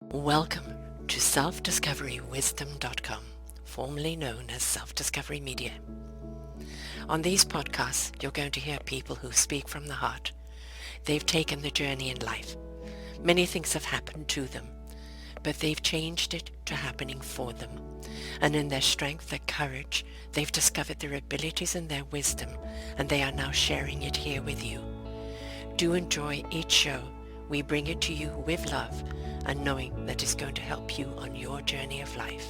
Welcome to self-discoverywisdom.com, formerly known as Self-Discovery Media. On these podcasts, you're going to hear people who speak from the heart. They've taken the journey in life. Many things have happened to them, but they've changed it to happening for them. And in their strength, their courage, they've discovered their abilities and their wisdom, and they are now sharing it here with you. Do enjoy each show. We bring it to you with love and knowing that it's going to help you on your journey of life.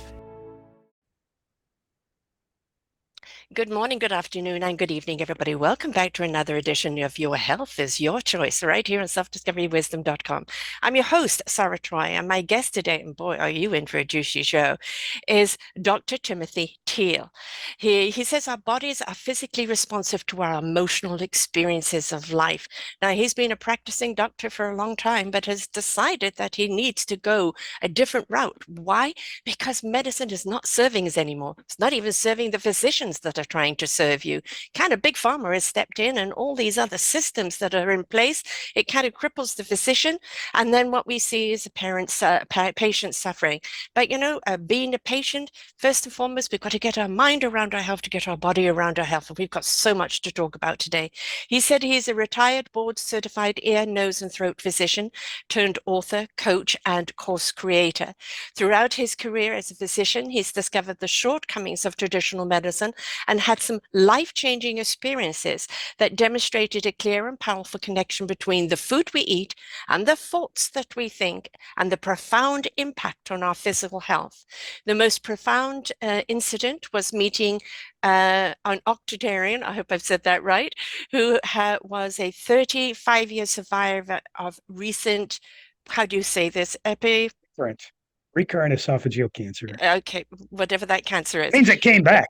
Good morning, good afternoon, and good evening, everybody. Welcome back to another edition of Your Health is Your Choice, right here on selfdiscoverywisdom.com. I'm your host, Sarah Troy, and my guest today, and boy, are you in for a juicy show, is Dr. Timothy Teel. He says our bodies are physically responsive to our emotional experiences of life. Now, he's been a practicing doctor for a long time, but has decided that he needs to go a different route. Why? Because medicine is not serving us anymore. It's not even serving the physicians that are trying to serve you. Kind of big pharma has stepped in, and all these other systems that are in place, it kind of cripples the physician. And then what we see is patients suffering. But being a patient, first and foremost, we've got to get our mind around our health, to get our body around our health. And we've got so much to talk about today. He said he's a retired board certified ear, nose, and throat physician turned author, coach, and course creator. Throughout his career as a physician, he's discovered the shortcomings of traditional medicine and had some life-changing experiences that demonstrated a clear and powerful connection between the food we eat and the thoughts that we think and the profound impact on our physical health. The most profound incident was meeting an octogenarian, I hope I've said that right, who was a 35-year survivor of recent, how do you say this, Recurrent esophageal cancer. okay, whatever that cancer is, Means it came back.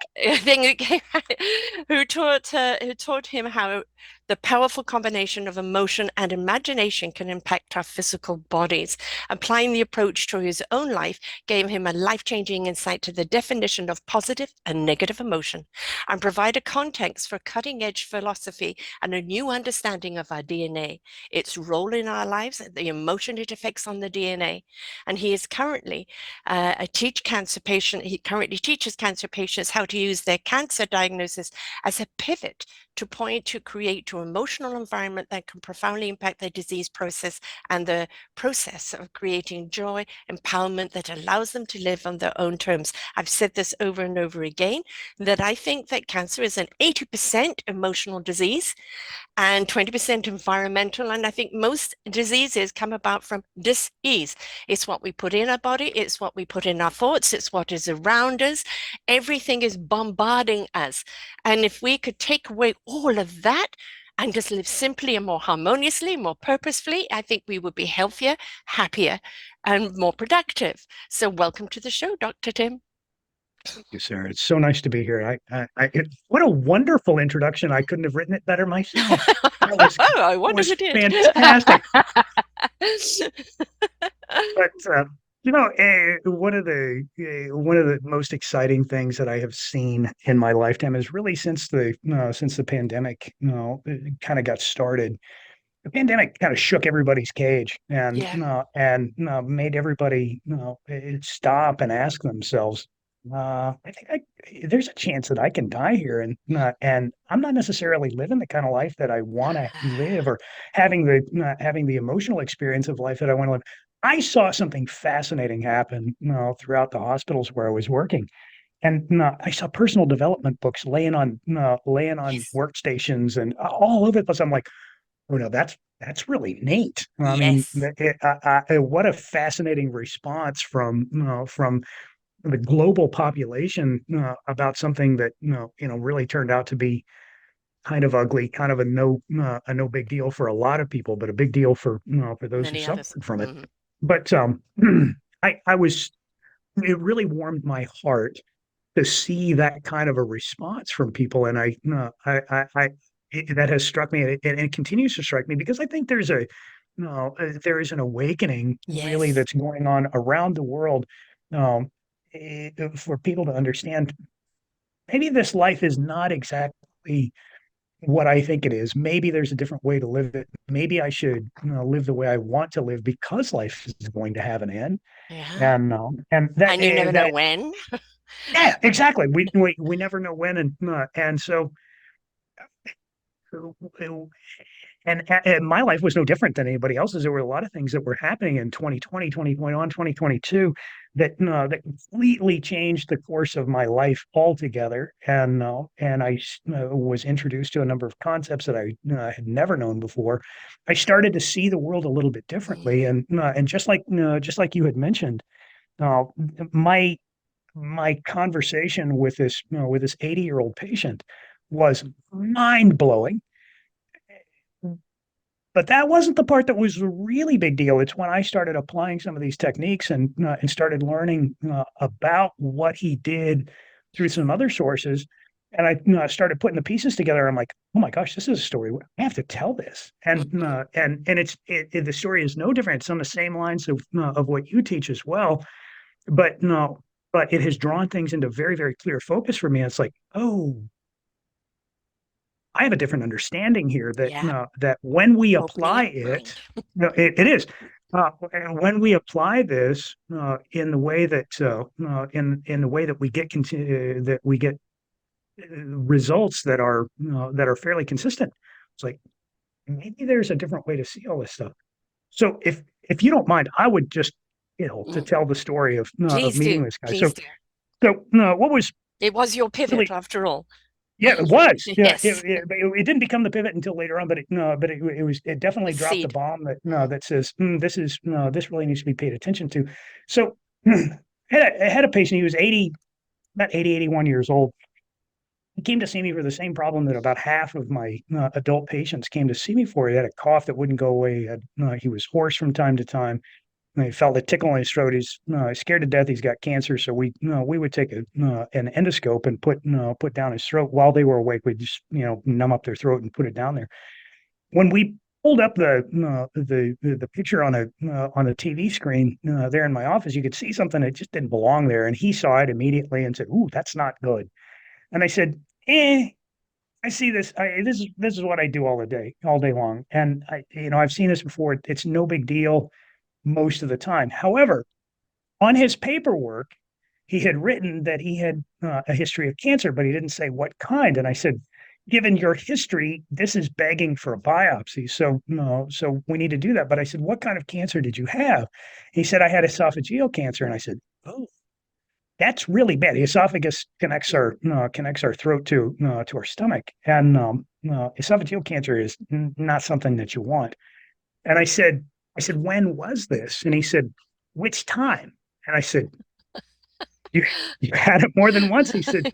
who taught him how the powerful combination of emotion and imagination can impact our physical bodies. Applying the approach to his own life gave him a life-changing insight to the definition of positive and negative emotion, and provided context for cutting-edge philosophy and a new understanding of our DNA, its role in our lives, the emotion it affects on the DNA. And he is currently he currently teaches cancer patients how to use their cancer diagnosis as a pivot to point to create an emotional environment that can profoundly impact their disease process and the process of creating joy, empowerment that allows them to live on their own terms. I've said this over and over again, that I think that cancer is an 80% emotional disease and 20% environmental. And I think most diseases come about from dis-ease. It's what we put in our body, it's what we put in our thoughts, it's what is around us. Everything is bombarding us. And if we could take away all of that and just live simply and more harmoniously, more purposefully, I think we would be healthier, happier, and more productive. So welcome to the show, Dr. Tim. Thank you, Sarah. It's so nice to be here. What a wonderful introduction. I couldn't have written it better myself. That was Oh, I that wonder was who did. fantastic. But one of the most exciting things that I have seen in my lifetime is really since the pandemic, kind of got started. The pandemic kind of shook everybody's cage and Yeah. made everybody stop and ask themselves, I think there's a chance that I can die here, and I'm not necessarily living the kind of life that I want to live, or having the emotional experience of life that I want to live. I saw something fascinating happen, throughout the hospitals where I was working. And I saw personal development books laying on Yes. workstations and all over the place. I'm like, oh no, that's really neat. I mean, Yes. what a fascinating response from the global population about something that really turned out to be kind of ugly, kind of a no big deal for a lot of people, but a big deal for those who Many others. suffered from it. Mhm. But I was it really warmed my heart to see that kind of a response from people, and that has struck me, and it continues to strike me, because I think there is an awakening really Yes. that's going on around the world, um, for people to understand maybe this life is not exactly what I think it is. Maybe there's a different way to live it. Maybe I should, live the way I want to live because life is going to have an end. Yeah. And that And you never know that when. yeah, exactly. We never know when, and so and my life was no different than anybody else's. There were a lot of things that were happening in 2020, 2021, 2022 that completely changed the course of my life altogether. And I was introduced to a number of concepts that I had never known before. I started to see the world a little bit differently, Mm, and just like you had mentioned, uh, my my conversation with this 80-year-old patient was mind blowing, but that wasn't the part that was a really big deal. It's when I started applying some of these techniques and started learning about what he did through yes. some other sources. And I started putting the pieces together. I'm like, oh my gosh, this is a story. I have to tell this. Mhm. And the story is no different. It's on the same lines of what you teach as well. But no, but it has drawn things into very, very clear focus for me. It's like, oh, I have a different understanding here Yeah. that when we Opening apply up it, mind. it is when we apply this in the way that in the way that we get results that are fairly consistent. It's like maybe there's a different way to see all this stuff. So if you don't mind, I would just to Mm. tell the story of Please do. meeting this guy. Please do. What was It was your pivot really after all. yeah, it was. Yeah, Yes. it didn't become the pivot until later on, but it no, but it was it The definitely dropped the seed. bomb that no that says this is no this really needs to be paid attention to. So I had a patient. He was 80, about 80, 81 years old. He came to see me for the same problem that about half of my adult patients came to see me for. He had a cough that wouldn't go away. He was hoarse from time to time. He felt a tickle in his throat. He's scared to death. He's got cancer. So we would take an endoscope and put down his throat while they were awake. We'd just numb up their throat and put it down there. When we pulled up the picture on a TV screen there in my office, you could see something that just didn't belong there, and he saw it immediately and said, "Ooh, that's not good." And I said, "Eh." I see this. This is what I do all day long, and I've seen this before. It's no big deal most of the time. However, on his paperwork, he had written that he had a history of cancer, but he didn't say what kind. And I said, given your history, this is begging for a biopsy. So no, so we need to do that. But I said, what kind of cancer did you have? He said, I had esophageal cancer. And I said, oh, that's really bad. The esophagus connects our throat to our stomach, and esophageal cancer is not something that you want. And I said, when was this? And he said, which time? And I said, you you had it more than once. He said,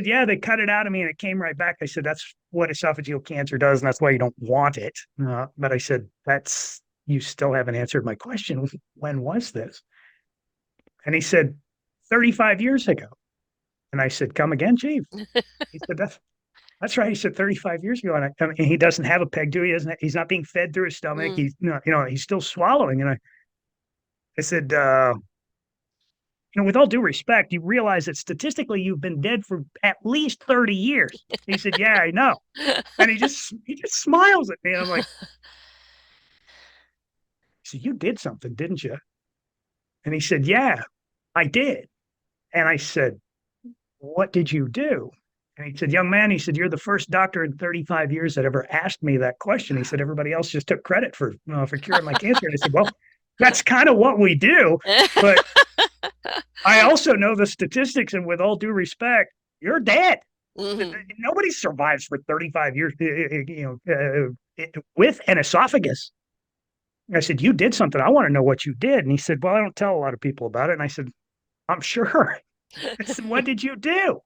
yeah, they cut it out of me and it came right back. I said, that's what esophageal cancer does, and that's why you don't want it. But I said, that's you still haven't answered my question. When was this? And he said, 35 years ago. And I said, come again, Chief. He said, that's right. He said 35 years ago. I mean, and he doesn't have a peg, do he? He's not being fed through his stomach. Mm. He's he's still swallowing. And I said, with all due respect, you realize that statistically you've been dead for at least 30 years. He said, yeah, I know. And he just smiles at me. And I'm like, so you did something, didn't you? And he said, yeah, I did. And I said, what did you do? And he said, young man, he said, you're the first doctor in 35 years that ever asked me that question. He said, everybody else just took credit for curing my cancer. And I said, well, that's kind of what we do. But I also know the statistics, and with all due respect, you're dead. Mhm. Nobody survives for 35 years, with an esophagus. I said, you did something. I want to know what you did. And he said, well, I don't tell a lot of people about it. And I said, I'm sure. I said, what did you do?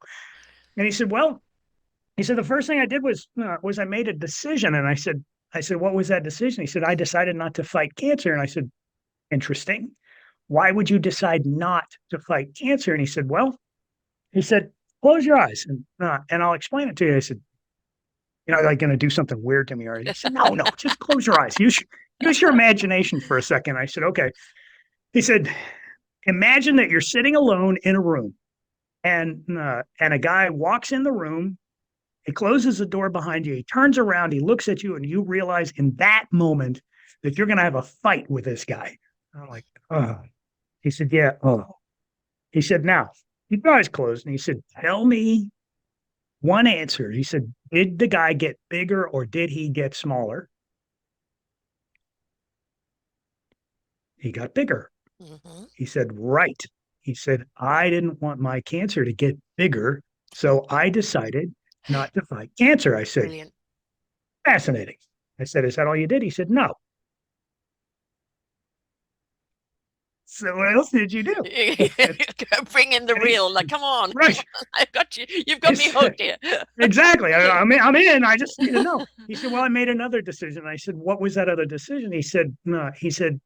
And he said, well, the first thing I did was I made a decision. And I said, what was that decision? He said, I decided not to fight cancer. And I said, interesting. Why would you decide not to fight cancer? And he said, well, he said, close your eyes and I'll explain it to you. I said, like going to do something weird to me. Or he said, no, no, just close your eyes. Use your imagination for a second. I said, okay. He said, imagine that you're sitting alone in a room and a guy walks in the room He closes the door behind you. He turns around. He looks at you, and you realize in that moment that you're going to have a fight with this guy. I'm like, oh. He said, yeah. Oh. He said, now, keep your eyes closed. And he said, tell me one answer. He said, did the guy get bigger or did he get smaller? He got bigger. Mm-hmm. He said, right. He said, I didn't want my cancer to get bigger. So I decided not to fight cancer. I said, Brilliant. fascinating. I said, is that all you did? He said, no. So what else did you do? Bring in the And he, real. Like, come on, come right. on. I've got you. You've I got me said, hooked here. exactly. I'm in. I just need to know. He said, well, I made another decision. I said, what was that other decision? He said, no. He said,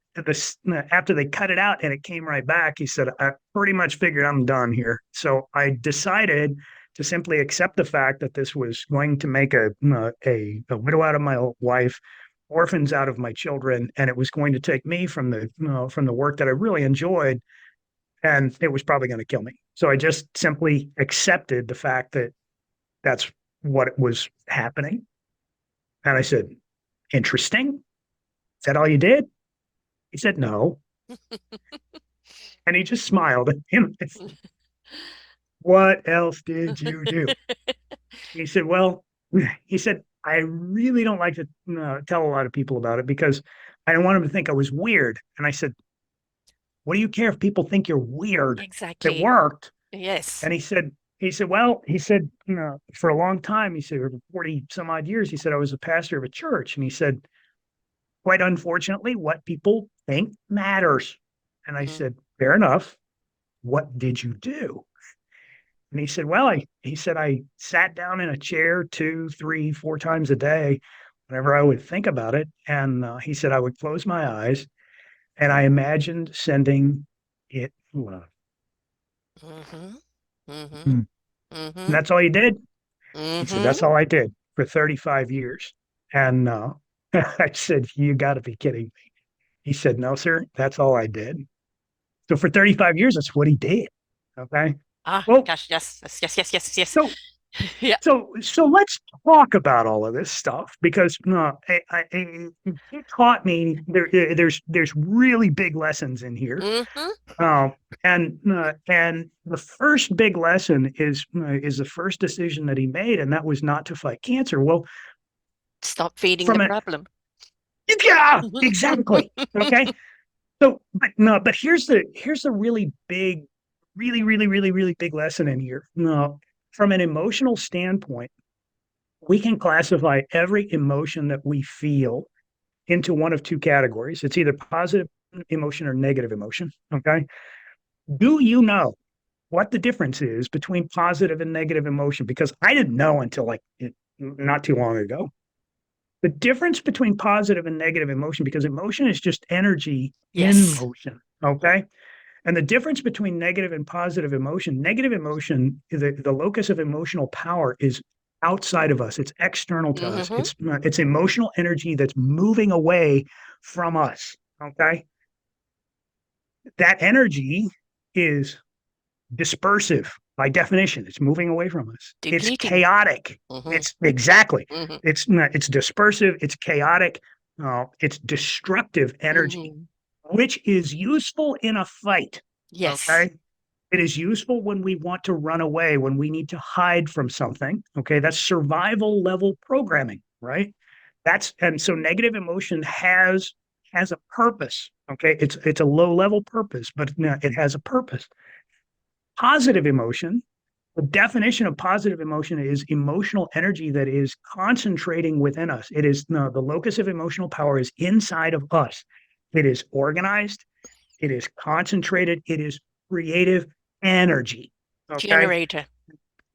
after they cut it out and it came right back, he said, I pretty much figured I'm done here. So I decided to simply accept the fact that this was going to make a widow out of my wife, orphans out of my children, and it was going to take me from the work that I really enjoyed, and it was probably going to kill me. So I just simply accepted the fact that that's what was happening. And I said, interesting. Is that all you did? He said, no. And he just smiled at him. What else did you do? He said, well, he said, I really don't like to tell a lot of people about it because I don't want them to think I was weird. And I said, what do you care if people think you're weird? It Exactly. worked. Yes. And well, he said, for a long time, he said, for 40 some odd years, he said, I was a pastor of a church. And he said, quite unfortunately, what people think matters. And I Mm-hmm. said, fair enough. What did you do? And he said, well, he said, I sat down in a chair 2, 3, 4 times a day whenever I would think about it. And he said, I would close my eyes and I imagined sending it love. Mm-hmm. Mm-hmm. And Mm-hmm. that's all he did. He said, Mm-hmm. that's all I did for 35 years. And I said, you got to be kidding me. He said, no, sir, that's all I did. So for 35 years, that's what he did. Okay. Ah, Well, gosh, yes, yes, yes, yes, yes, yes. so Yeah. so let's talk about all of this stuff because it taught me there's really big lessons in here. Mm-hmm. Um, and the first big lesson is the first decision that he made, and that was not to fight cancer. Well, Stop feeding the from a problem. yeah, exactly. Okay. So, but no, but here's the really big, really big lesson in here. No, from an emotional standpoint, we can classify every emotion that we feel into one of two categories. It's either positive emotion or negative emotion. Okay. Do you know what the difference is between positive and negative emotion? Because I didn't know until not too long ago. The difference between positive and negative emotion, because emotion is just energy in Yes. motion. Okay. And the difference between negative emotion, the locus of emotional power is outside of us. It's external to us. Mm-hmm. It's emotional energy that's moving away from us. Okay. That energy is dispersive by definition. It's moving away from us. It's Depleting. chaotic. Mm-hmm. It's exactly. Mm-hmm. It's dispersive. It's chaotic. It's destructive energy, Mm-hmm. which is useful in a fight. Yes. Okay. It is useful when we want to run away, when we need to hide from something. Okay. That's survival level programming, right? And so negative emotion has a purpose. Okay. It's a low level purpose, but it has a purpose. Positive emotion, the definition of positive emotion is emotional energy that is concentrating within us. It is no, the locus of emotional power is inside of us. It is organized, it is concentrated, it is creative energy. Okay. Generator.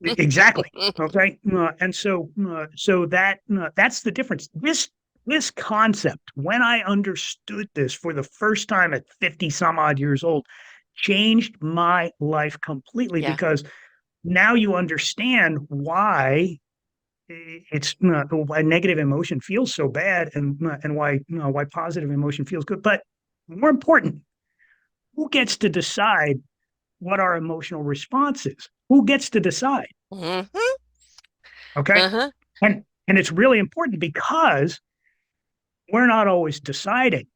Exactly. Okay. And so that's the difference. This concept, when I understood this for the first time at 50 some odd years old, changed my life completely Yeah. because now you understand why negative emotion feels so bad and why positive emotion feels good. But more important, who gets to decide what our emotional response is? Who gets to decide? Mm-hmm. Okay. Uh-huh. And it's really important because we're not always deciding.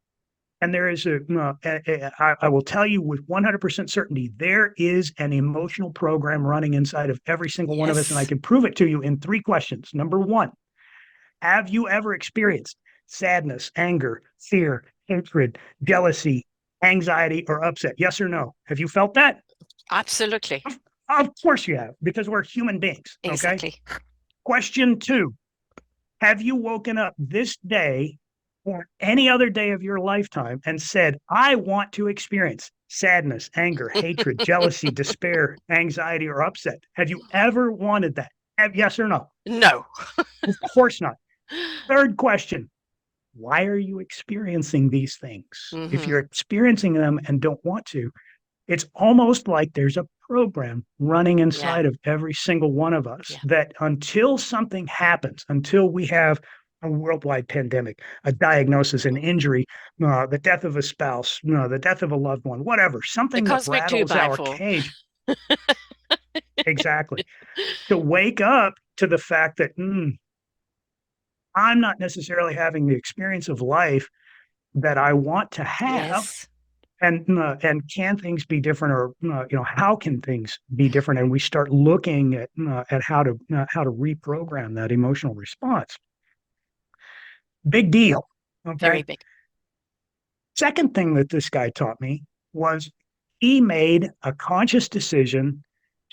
And there is I will tell you with 100% certainty, there is an emotional program running inside of every single one of us. And I Yes. can prove it to you in three questions. Number one, have you ever experienced sadness, anger, fear, hatred, jealousy, anxiety, or upset? Yes or no? Have you felt that? Absolutely. Of course you have, because we're human beings. Okay. Exactly. Question two, have you woken up this day or any other day of your lifetime and said, I want to experience sadness, anger, hatred, jealousy, despair, anxiety, or upset? Have you ever wanted that? Yes or no? No. Of course not. Third question, why are you experiencing these things? If Mm-hmm. you're experiencing them and don't want to, it's almost like there's a program running Yeah. inside of every single one of us Yeah. that until something happens, until we have a worldwide pandemic, a diagnosis, an injury, the death of a spouse, the death of a loved one, whatever, The something that cosmic two rattles by our four. cage, exactly, to wake up to the fact that I'm not necessarily having the experience of life that I want to have. Yes. And can things be different, or how can things be different? And we start looking at how to reprogram that emotional response. Big deal. Very Okay. big. Second thing that this guy taught me was he made a conscious decision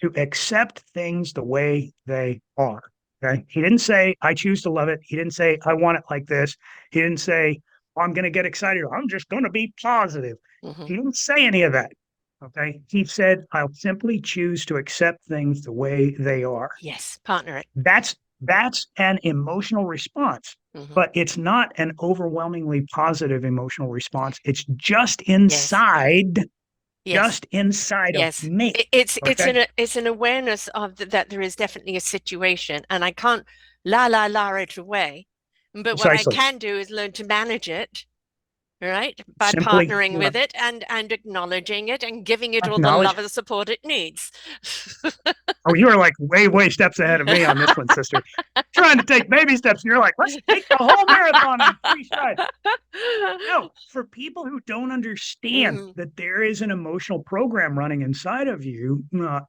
to accept things the way they are. Okay. He didn't say, I choose to love it. He didn't say, I want it like this. He didn't say, I'm going to get excited. I'm just going to be positive. Mm-hmm. He didn't say any of that. Okay. He said, I'll simply choose to accept things the way they are. Yes. Partner it. That's an emotional response, Mm-hmm. but it's not an overwhelmingly positive emotional response. It's Yes. Yes. just inside of Yes. me. It's Okay. an awareness of that there is definitely a situation, and I can't la it away. But what I Precisely. can do is learn to manage it, right? By Simply partnering with it and acknowledging it and giving it all the love acknowledge. and support it needs. Oh, you are like way steps ahead of me on this one, sister. Trying to take baby steps, and you're like, let's take the whole marathon in three strides. No, for people who don't understand Mhm. that there is an emotional program running inside of you,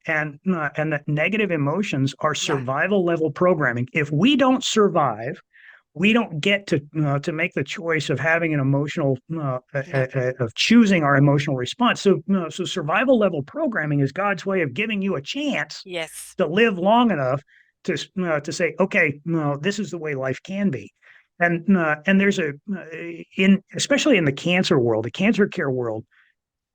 and that negative emotions are Yeah. survival level programming. If we don't survive, we don't get to make the choice of having an emotional Yeah. of choosing our emotional response. So survival level programming is God's way of giving you a chance Yes. to live long enough to say, okay, no, this is the way life can be. And there's a in especially in the cancer world, the cancer care world,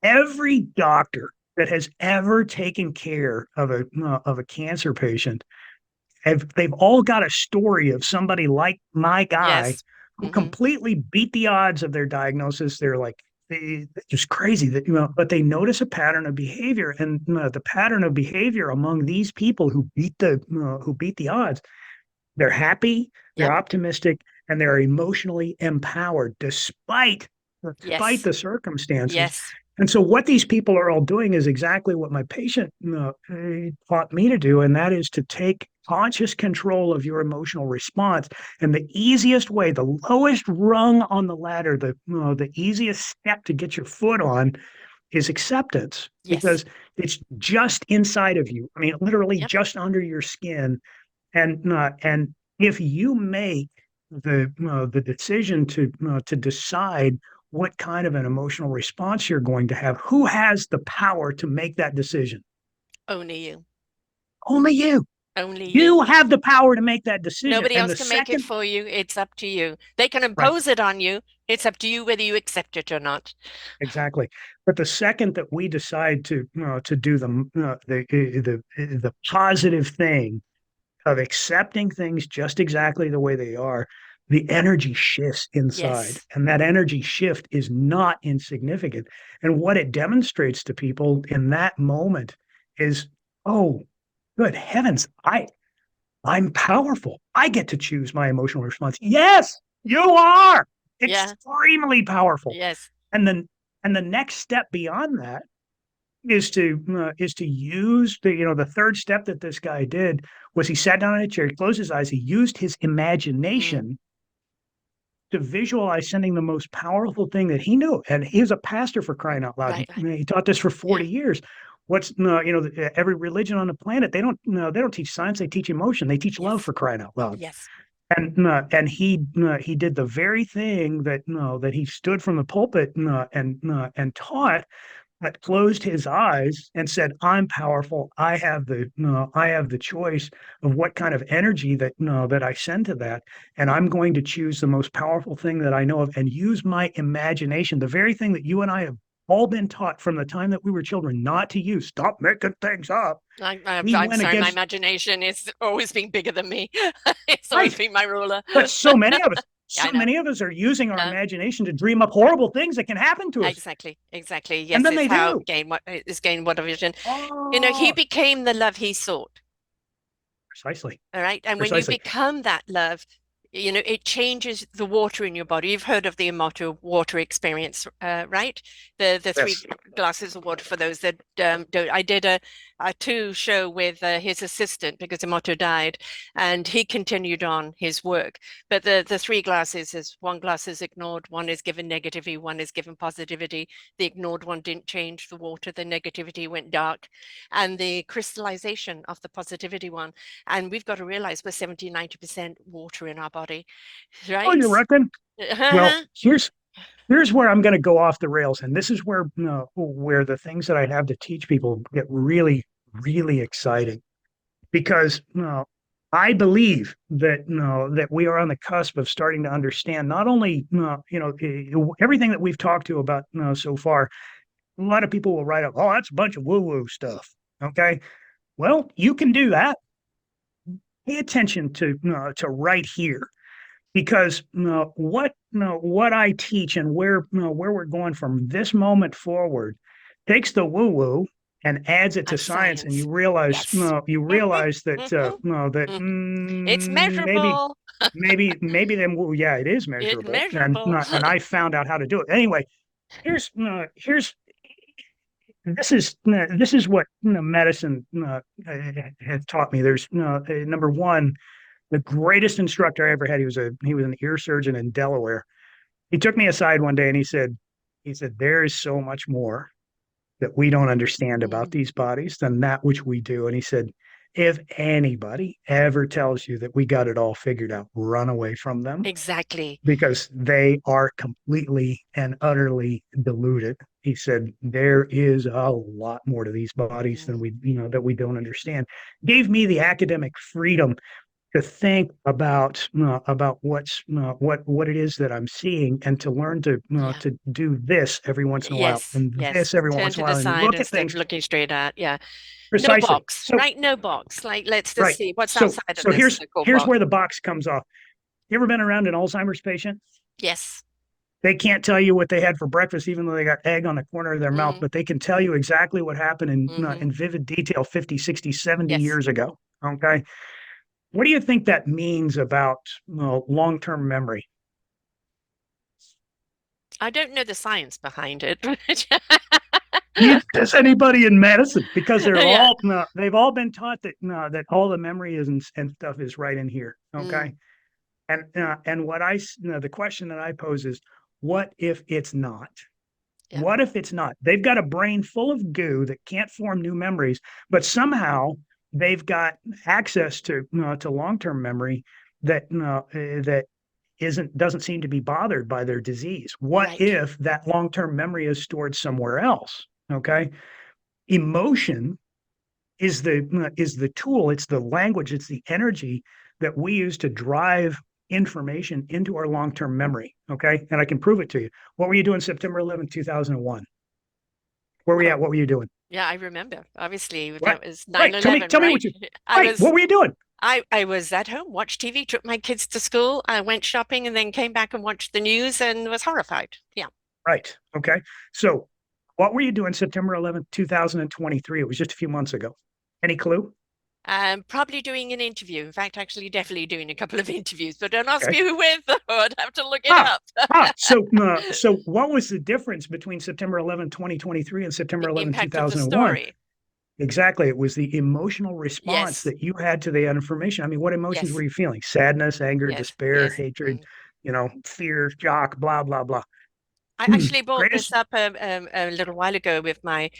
every doctor that has ever taken care of a cancer patient they've all got a story of somebody like my guy Yes. who Hmm. completely beat the odds of their diagnosis. They're like just crazy that but they notice a pattern of behavior, and the pattern of behavior among these people who beat the odds, they're happy, they're Yep. optimistic, and they're emotionally empowered despite Yes. the circumstances. Yes. And so, what these people are all doing is exactly what my patient taught me to do, and that is to take conscious control of your emotional response. And the easiest way, the lowest rung on the ladder, the easiest step to get your foot on is acceptance, Yes. because it's just inside of you. I mean, literally Yep. just under your skin. And if you make the decision to decide what kind of an emotional response you're going to have, who has the power to make that decision? Only you. Only you. Only you. You have the power to make that decision. Nobody And else the can make it second, for you. It's up to you. They can right, impose it on you. It's up to you whether you accept it or not. exactly. But the second that we decide to do the positive thing of accepting things just exactly the way they are, the energy shifts inside. Yes. And that energy shift is not insignificant. And what it demonstrates to people in that moment is, oh, good heavens, I'm powerful. I get to choose my emotional response. Yes, you are Yeah. extremely powerful. Yes. And then and the next step beyond that is to use the third step that this guy did was he sat down in a chair, he closed his eyes, he used his Mm. imagination to visualize sending the most powerful thing that he knew. And he was a pastor, for crying out loud. Right, right. He taught this for Yeah. 40 years. Every religion on the planet, they don't, no, they don't teach science, they teach emotion, they teach love, Yes. for crying out loud. Yes. And he did the very thing that he stood from the pulpit and taught, but closed his eyes and said, "I'm powerful. I have the choice of what kind of energy that I send to that, and I'm going to choose the most powerful thing that I know of and use my imagination, the very thing that you and I have all been taught from the time that we were children not to use. Stop making things up." He I'm went sorry, my against imagination is always been bigger than me. It's always right, been my ruler. but Yeah, so I know. many of us are using our Yeah, imagination to dream up horrible things that can happen to us, exactly. Exactly. and Yes, then it's they how do. gain what is gain what vision. He Oh, became the love he sought. precisely, All right. And when you precisely. become that love, it changes the water in your body. You've heard of the Emoto water experience, right? The three Yes. glasses of water for those that don't. I did a two show with his assistant because Emoto died, and he continued on his work. But the three glasses is one glass is ignored, one is given negativity, one is given positivity. The ignored one didn't change the water, the negativity went dark, and the crystallization of the positivity one, and we've got to realize we're 70, 90% water in our body, Oh, you right? reckon? Well, Uh-huh. here's where I'm going to go off the rails, and this is where the things that I have to teach people get really, really exciting because I believe that we are on the cusp of starting to understand not only everything that we've talked to about so far. A lot of people will write up, "Oh, that's a bunch of woo-woo stuff." Okay, well, you can do that. Pay attention to right here because what I teach and where we're going from this moment forward takes the woo woo and adds it to And science, and science. Yes. you Mhm, realize that mhm, mhm. It's maybe measurable. then well, yeah, it is It's measurable, measurable. and I found out how to do it anyway. Here's this is what medicine has taught me. There's number one, the greatest instructor I ever had. He was an ear surgeon in Delaware. He took me aside one day and he said, there is so much more that we don't understand about Mhm. these bodies than that which we do. And he said, if anybody ever tells you that we got it all figured out, run away from them Exactly. because they are completely and utterly deluded. He said, there is a lot more to these bodies than Mm. that we don't understand. Gave me the academic freedom to think about what it is that I'm seeing and to learn Yeah. to do this every once in a while Yes. and Yes. this every Turn once in to a the while and you side look at instead of things looking straight at. Yeah. No precisely. box, So right? No box. Like, let's just right. see what's So outside of so this cool here's box. where the box comes off. You ever been around an Alzheimer's patient? Yes. They can't tell you what they had for breakfast, even though they got egg on the corner of their mouth, Mm, but they can tell you exactly what happened hmm. in vivid detail 50, 60, 70 Yes. years ago. Okay. What do you think that means about long-term memory? I don't know the science behind it. Neither does anybody in medicine because Yeah. they've all been taught that all the memory is and stuff is right in here. Mm, Okay, and the question that I pose is, what if it's not? yeah. What if it's not? They've got a brain full of goo that can't form new memories, but somehow they've got access to long term memory that isn't doesn't seem to be bothered by their disease. What Right. if that long-term memory is stored somewhere else? Okay. Emotion is the tool, it's the language, it's the energy that we use to drive information into our long-term memory. Okay. And I can prove it to you. What were you doing September 11th, 2001? Where were you Oh, at? What were you doing? yeah, I remember. Obviously, What? that was Right. 9/11, Tell me right? what you I right. was What were you doing? I was at home, watched TV, took my kids to school, I went shopping and then came back and watched the news and was horrified. Yeah. Right. Okay. So what were you doing September 11th, 2023? It was just a few months ago. Any clue? Probably doing an interview. In fact, actually, definitely doing a couple of interviews, but don't ask Okay. me who with. I'd have to look it Ah, up. so what was the difference between September 11, 2023 and The September 11, impact of the 2001? story. Exactly. It was the emotional response Yes, that you had to the information. I mean, what emotions were yes, you feeling? Sadness, anger, yes, despair, yes. hatred, fear, shock, blah, blah, blah. I actually brought this Greatest. up a little while ago with my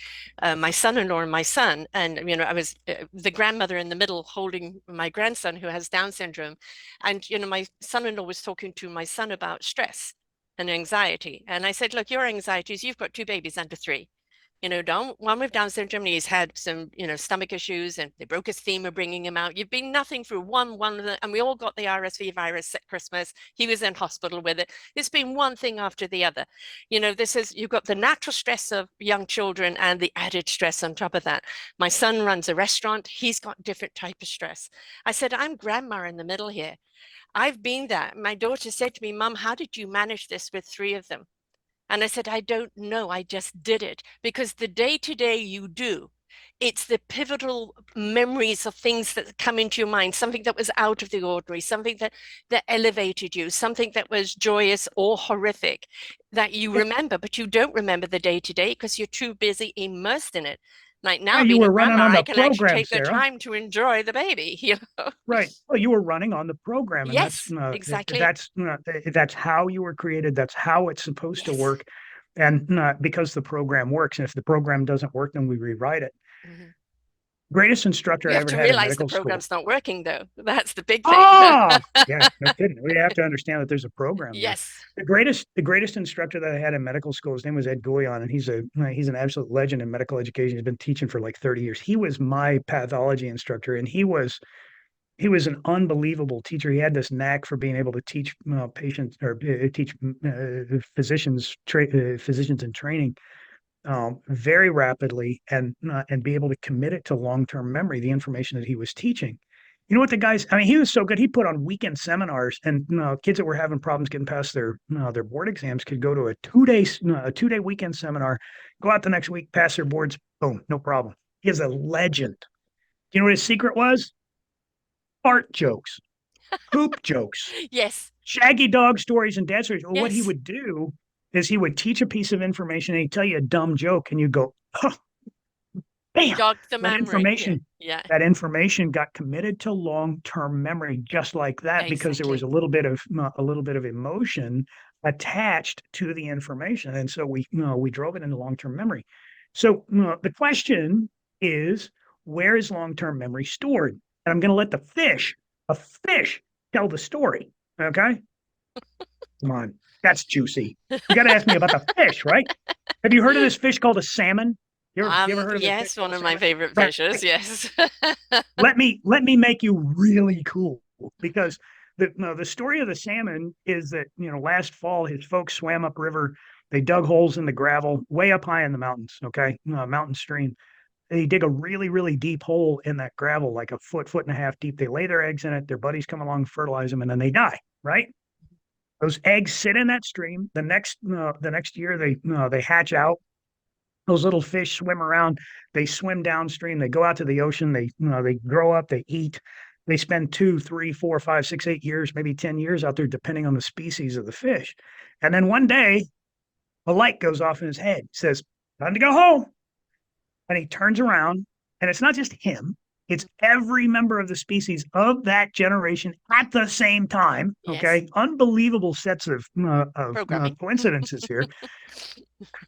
son-in-law and my son, and I was the grandmother in the middle holding my grandson who has Down syndrome, and my son-in-law was talking to my son about stress and anxiety, and I said, "Look, your anxieties. You've got two babies under three. Don't one with Down syndrome. He's had some, stomach issues, and they broke his femur bringing him out. You've been nothing through one of the, and we all got the RSV virus at Christmas. He was in hospital with it. It's been one thing after the other. This is you've got the natural stress of young children and the added stress on top of that. My son runs a restaurant. He's got different type of stress. I said, I'm grandma in the middle here. I've been that. My daughter said to me, Mom, how did you manage this with three of them? And I said, I don't know. I just did it because the day to day you do, it's the pivotal memories of things that come into your mind, something that was out of the ordinary, something that elevated you, something that was joyous or horrific that you remember, but you don't remember the day to day because you're too busy immersed in it. Like Yeah, now, you being a were running grandma, on I the can actually program, take the Sarah. time to enjoy the baby, Right. Well, you were running on the program, and Yes, exactly. that's how you were created. That's how it's supposed to Yes. work, and because the program works. And if the program doesn't work, then we rewrite it. Mhm. Greatest instructor You I have ever to had in realize the medical school. program's not working, though. That's the big thing. Ah, yeah, no kidding. We have to understand that there's a program there. Yes. The greatest instructor that I had in medical school, his name was Ed Goyon, and he's an absolute legend in medical education. He's been teaching for like 30 years. He was my pathology instructor, and he was an unbelievable teacher. He had this knack for being able to teach patients or teach physicians in training very rapidly and be able to commit it to long-term memory, the information that he was teaching. You know what the guys? I mean, he was so good. He put on weekend seminars, and kids that were having problems getting past their board exams could go to a 2-day weekend seminar, go out the next week, pass their boards, boom, no problem. He is a legend. Do you know what his secret was? Fart jokes, poop jokes, Yes. shaggy dog stories, and dad stories. Well, what he Yes. would do is he would teach a piece of information and he'd tell you a dumb joke, and you go, oh, bam, Jog the that memory. Yeah. information Yeah. that information got committed to long-term memory just like that because there was Exactly. a little bit of emotion attached to the information, and so we drove it into long-term memory. So the question is, where is long-term memory stored? And I'm going to let a fish tell the story. Okay, come on, that's juicy. You got to ask me about the fish, right? Have you heard of this fish called a salmon? You ever heard of this fish Yes, called one a of my salmon? favorite Right. fishes. Yes. Let me make you really cool, because the story of the salmon is that last fall his folks swam upriver. They dug holes in the gravel way up high in the mountains. Okay, mountain stream. They dig a really really deep hole in that gravel, like a foot and a half deep. They lay their eggs in it. Their buddies come along, fertilize them, and then they die. Right. Those eggs sit in that stream. The next year they hatch out. Those little fish swim around. They swim downstream. They go out to the ocean. They grow up. They eat. They spend 2, 3, 4, 5, 6, 8 years, maybe 10 years out there, depending on the species of the fish. And then one day, a light goes off in his head. He says, "Time to go home." And he turns around, and it's not just him. It's every member of the species of that generation at the same time. Yes. Okay, unbelievable sets of Programming. coincidences here.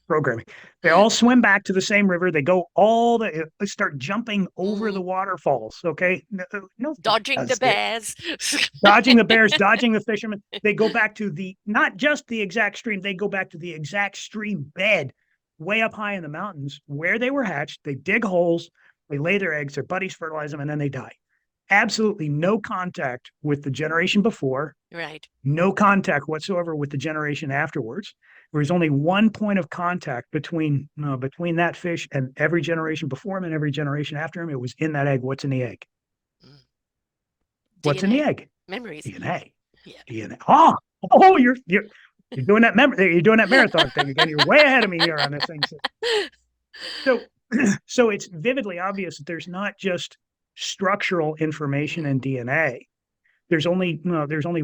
Programming. They all swim back to the same river. They start jumping over Mhm. the waterfalls. Okay. No, Dodging the does it. bears. Dodging the bears, dodging the fishermen. They go back to not just the exact stream, they go back to the exact stream bed way up high in the mountains where they were hatched. They dig holes, they lay their eggs, their buddies fertilize them, and then they die. Absolutely no contact with the generation before, Right. no contact whatsoever with the generation afterwards. There was only one point of contact between that fish and every generation before him and every generation after him. It was in that egg. What's in the egg? Mm. What's in the DNA. egg? Memories. DNA. Yeah. DNA. Oh, you're doing that you're doing that marathon thing again. You're way ahead of me here on this thing. So so it's vividly obvious that there's not just structural information in Mm, DNA. There's only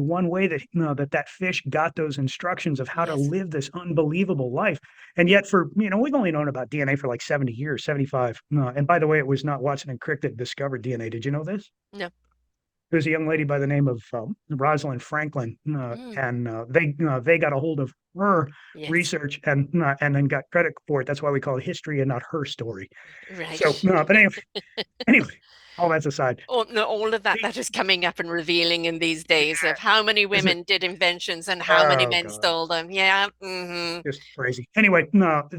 one way that that fish got those instructions of how to yes. live this unbelievable life. And yet for we've only known about DNA for like 70 years, 75. And by the way, it was not Watson and Crick that discovered DNA. Did you know this? No. There's a young lady by the name of Rosalind Franklin, Mm, and they got a hold of her yes. research and then got credit for it. That's why we call it history and not her story. So, Right. but anyway, all that's aside. All, no, all of that The, that is coming up and revealing in these days yeah, of how many isn't it? women did inventions and how many Oh men God, stole them. Yeah. Hmm. just crazy. Anyway, no,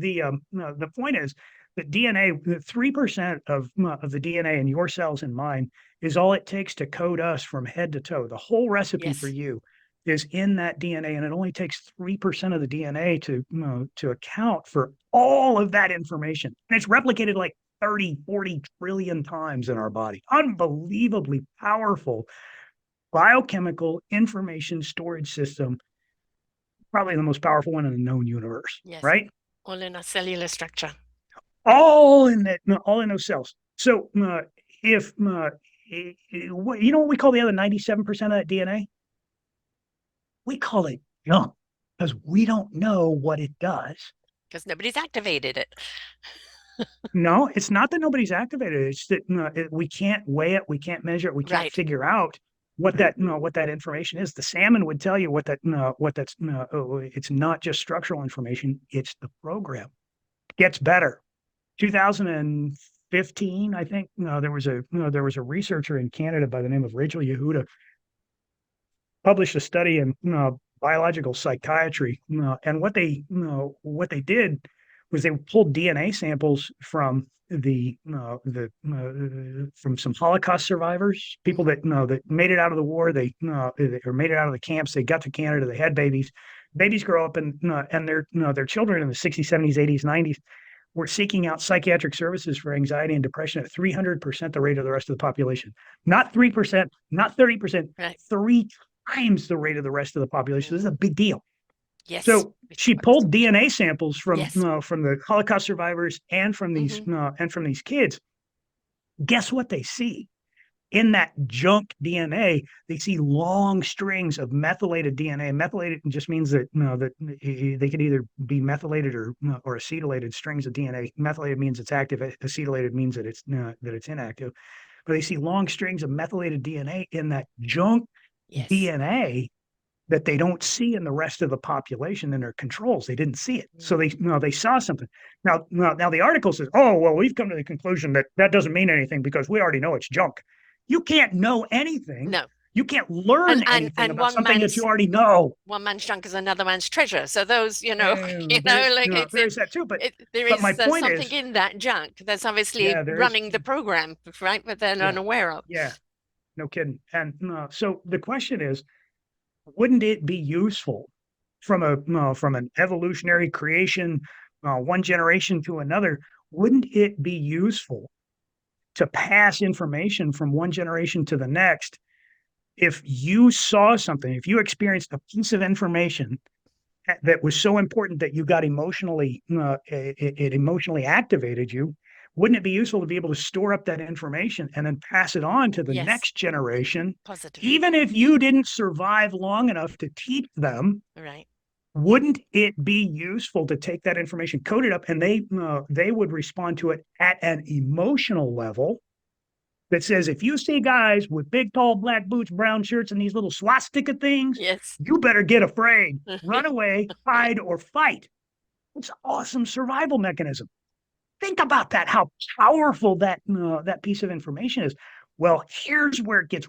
no, the point is that DNA, 3% of the DNA in your cells and mine is all it takes to code us from head to toe. The whole recipe for Yes. you is in that DNA, and it only takes 3% of the DNA to account for all of that information. And it's replicated like 30, 40 trillion times in our body. Unbelievably powerful biochemical information storage system, probably the most powerful one in the known universe, Yes. right? All in our cellular structure. All in that, all in those cells. So if you know what we call the other 97% of that DNA? We call it junk because we don't know what it does. Because nobody's activated it. No, it's not that nobody's activated it. It's that we can't weigh it, we can't measure it, we can't Right. figure out what that information is. The salmon would tell you what that's. It's not just structural information; it's the program. Gets better. 2015, I think. No, there was a researcher in Canada by the name of Rachel Yehuda published a study in biological psychiatry, and what they did was they pulled DNA samples from from some Holocaust survivors, people Hmm. that that made it out of the war, they or made it out of the camps, they got to Canada, they had babies. Babies grow up and their children in the 60s, 70s, 80s, 90s were seeking out psychiatric services for anxiety and depression at 300% the rate of the rest of the population. Not 3%, not 30%, Right. three times the rate of the rest of the population. This is a Hmm. big deal. Yes. So It's she quite a pulled big deal. DNA samples Yes. from the Holocaust survivors Hmm. and from these kids. Guess what they see? In that junk DNA, they see long strings of methylated DNA. Methylated just means that that they could either be methylated or acetylated strings of DNA. Methylated means it's active. Acetylated means that it's inactive. But they see long strings of methylated DNA in that junk Yes. DNA that they don't see in the rest of the population in their controls. They didn't see it, so Mm. they saw something. Now the article says, "Oh well, we've come to the conclusion that that doesn't mean anything because we already know it's junk." You can't know anything. No. You can't learn anything And about something that you already know. one man's junk is another man's treasure. So those, like There is that too, there but my is point something is, in that junk that's obviously yeah, there is, running the program, right? But they're yeah, unaware of. yeah, no kidding. And so the question is, wouldn't it be useful from an evolutionary creation, one generation to another? Wouldn't it be useful to pass information from one generation to the next? If you saw something, if you experienced a piece of information that was so important that you got it emotionally activated you, wouldn't it be useful to be able to store up that information and then pass it on to the Yes, next generation, positively. even if you didn't survive long enough to teach them? Right. Wouldn't it be useful to take that information, code it up, and they would respond to it at an emotional level that says, if you see guys with big, tall, black boots, brown shirts, and these little swastika things, Yes. you better get afraid, run away, hide, or fight. It's an awesome survival mechanism. Think about that, how powerful that piece of information is. Well, here's where it gets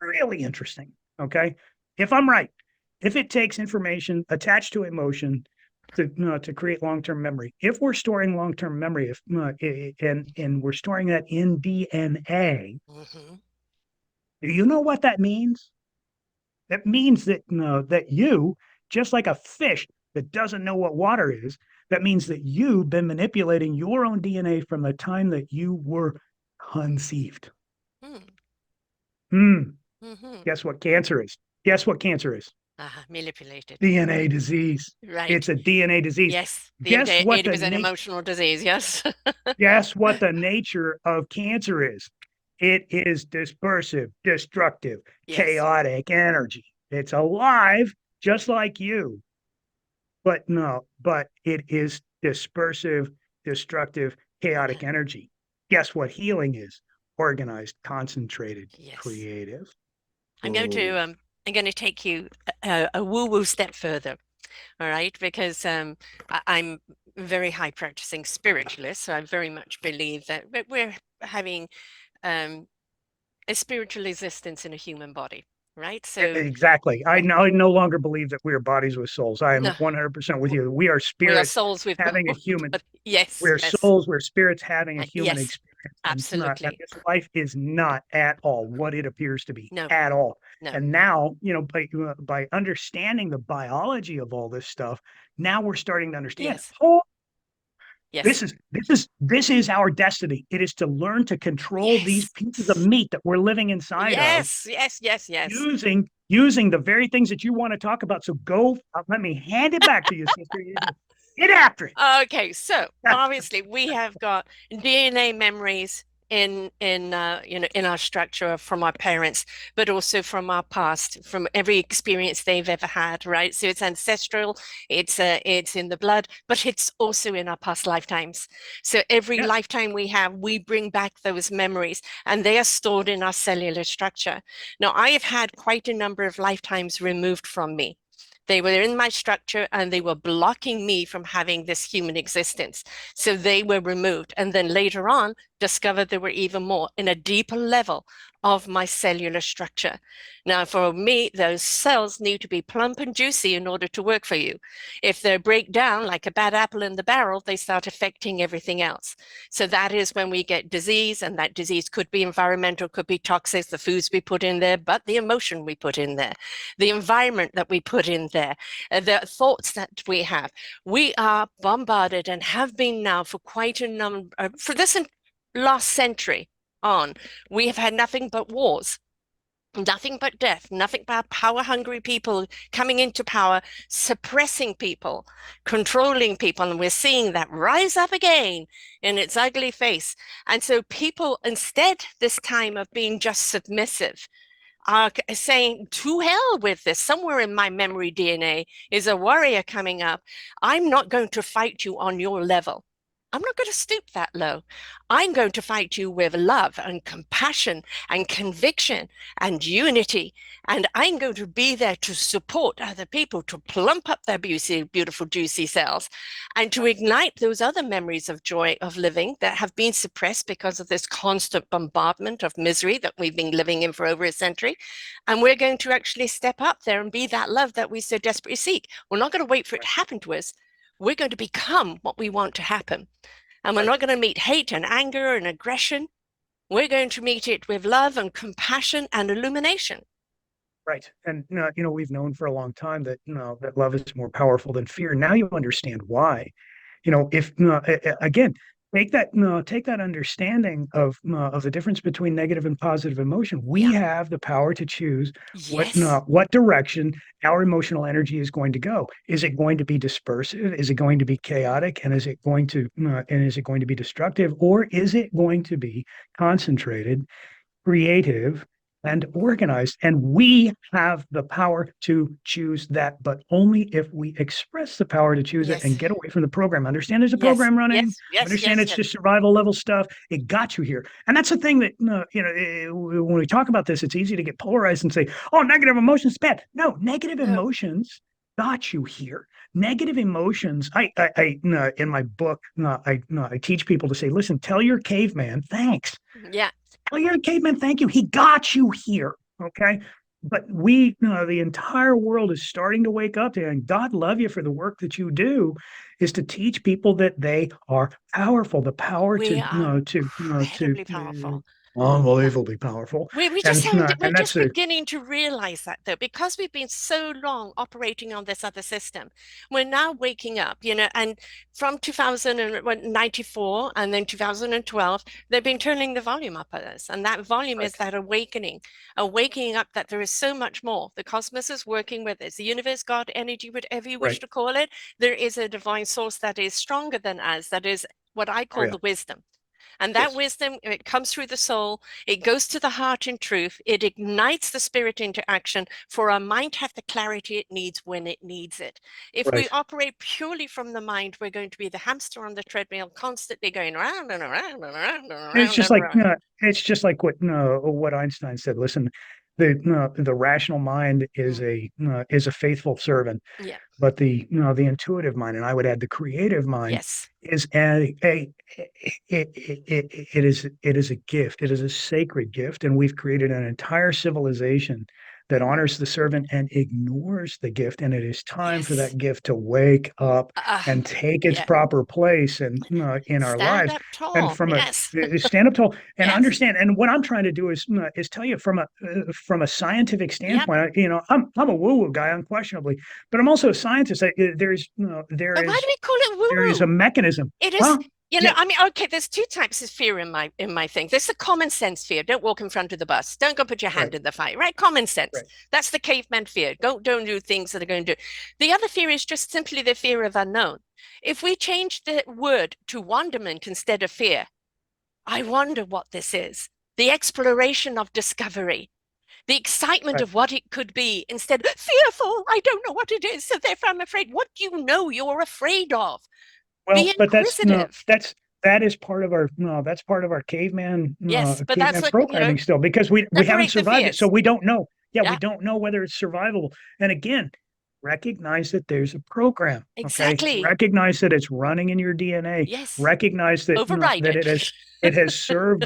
really interesting. Okay. If I'm right, if it takes information attached to emotion to create long-term memory, if we're storing long-term memory, if and we're storing that in DNA, Hmm. do you know what that means? That means that that you, just like a fish that doesn't know what water is, that means that you've been manipulating your own DNA from the time that you were conceived. Hmm. Hmm. Hmm. Guess what cancer is? Guess what cancer is? Manipulated. DNA disease. Right. It's a DNA disease. Yes. The Guess what 80% emotional disease. Yes. guess what the nature of cancer is? It is dispersive, destructive, Yes. chaotic energy. It's alive, just like you, but no, but it is dispersive, destructive, Yeah. chaotic energy. Guess what healing is? Organized, concentrated, Yes. creative. I'm going to Whoa. um I'm going to take you a woo-woo step further, all right? Because I'm very high practicing spiritualist, so I very much believe that we're having um, a spiritual existence in a human body, right? So Exactly. I no longer believe that we are bodies with souls. I am no, 100% with you. We are we are spirits souls with having a bones. human, But yes, we're yes, souls, we're spirits having a human yes, experience. And absolutely. this life is not at all what it appears to be No, at all. no, And now, by understanding the biology of all this stuff, now we're starting to understand, yes, oh, yes, this is our destiny. It is to learn to control these yes, pieces of meat that we're living inside of yes, yes, yes, yes. using the very things that you want to talk about. So go, let me hand it back to you, sister. Get after it. Okay, so obviously we have got DNA memories in our structure from our parents, but also from our past, from every experience they've ever had, right? So it's ancestral, it's in the blood, but it's also in our past lifetimes. So every Yes. lifetime we have, we bring back those memories, and they are stored in our cellular structure. Now, I have had quite a number of lifetimes removed from me. They were in my structure and they were blocking me from having this human existence. So they were removed. And then later on, discovered there were even more in a deeper level of my cellular structure. Now, for me, those cells need to be plump and juicy in order to work for you. If they break down like a bad apple in the barrel, they start affecting everything else. So that is when we get disease, and that disease could be environmental, could be toxic, the foods we put in there, but the emotion we put in there, the environment that we put in there, the thoughts that we have. We are bombarded and have been now for quite a number, for this last century on, we have had nothing but wars. Nothing but death, nothing but power hungry people coming into power, suppressing people, controlling people. And we're seeing that rise up again in its ugly face. And so, people, instead, this time of being just submissive, are saying, to hell with this. Somewhere in my memory DNA is a warrior coming up. I'm not going to fight you on your level. I'm not going to stoop that low. I'm going to fight you with love and compassion and conviction and unity. And I'm going to be there to support other people to plump up their beautiful, juicy cells and to ignite those other memories of joy of living that have been suppressed because of this constant bombardment of misery that we've been living in for over a century. And we're going to actually step up there and be that love that we so desperately seek. We're not going to wait for it to Right. happen to us. We're going to become what we want to happen. And we're Right. not going to meet hate and anger and aggression. We're going to meet it with love and compassion and illumination. Right. And we've known for a long time that that love is more powerful than fear. Now you understand why. If again, take that understanding of the difference between negative and positive emotion. We Yeah. have the power to choose Yes. what direction our emotional energy is going to go. Is it going to be dispersive? Is it going to be chaotic? And is it going to be destructive? Or is it going to be concentrated, creative, and organized? And we have the power to choose that, but only if we express the power to choose it Yes. and get away from the program. Understand there's a Yes. program running. Yes. Yes. Understand Yes. it's Yes. just survival level stuff. It got you here. And that's the thing that, when we talk about this, it's easy to get polarized and say, oh, negative emotions bad. No, negative No. emotions got you here. Negative emotions. In my book, I teach people to say, listen, tell your caveman, thanks. Yeah. Oh, you're a caveman. Thank you. He got you here. Okay. But the entire world is starting to wake up to, and God love you for the work that you do, is to teach people that they are powerful, the power to, We are to incredibly powerful. unbelievably powerful. We just And, haven't, we're and just that's a, beginning to realize that though, because we've been so long operating on this other system. We're now waking up, and from 1994 and then 2012, they've been turning the volume up at us. And that volume is right, that awakening up that there is so much more. The cosmos is working with us, the universe, God, energy, whatever you wish right. to call it. There is a divine source that is stronger than us, that is what I Oh, call yeah. the wisdom. And that Yes. wisdom, it comes through the soul, it goes to the heart in truth, it ignites the spirit into action for our mind to have the clarity it needs when it needs it. If we Right. operate purely from the mind, we're going to be the hamster on the treadmill, constantly going around and around and around and And it's around just and like around. it's just like what Einstein said. Listen, the rational mind Mm, is a faithful servant, yeah. but the intuitive mind, and I would add the creative mind, Yes. is it is a gift. It is a sacred gift, and we've created an entire civilization that honors the servant and ignores the gift. And it is time for Yes. that gift to wake up and take its Yeah. proper place in our Stand lives. up And tall. from a Yes. stand up tall and Yes. understand. And what I'm trying to do is tell you from a scientific Yep. standpoint. I'm a woo woo guy, unquestionably, but I'm also a scientist. But why do we call it There is a woo-woo? mechanism. It is, Well, you know, yeah, I mean, okay, there's two types of fear in my thing. There's the common sense fear. Don't walk in front of the bus. Don't go put your right, hand in the fire, right? Common sense. right, That's the caveman fear. Don't do things that are going to do. The other fear is just simply the fear of unknown. If we change the word to wonderment instead of fear, I wonder what this is. The exploration of discovery, the excitement right. of what it could be instead of fearful. I don't know what it is, so therefore I'm afraid. What do you know you're afraid of? Be Well, but that's no, inquisitive. that is part of our no, that's part of our Yes, but that's caveman what, you know, programming still because we haven't separate the survived it, so fears. we don't know. Yeah, we Yeah, don't know whether it's survivable. And again, recognize that there's a program. Okay, exactly. recognize that it's running in your DNA. Yes, Recognize that override that it. it has served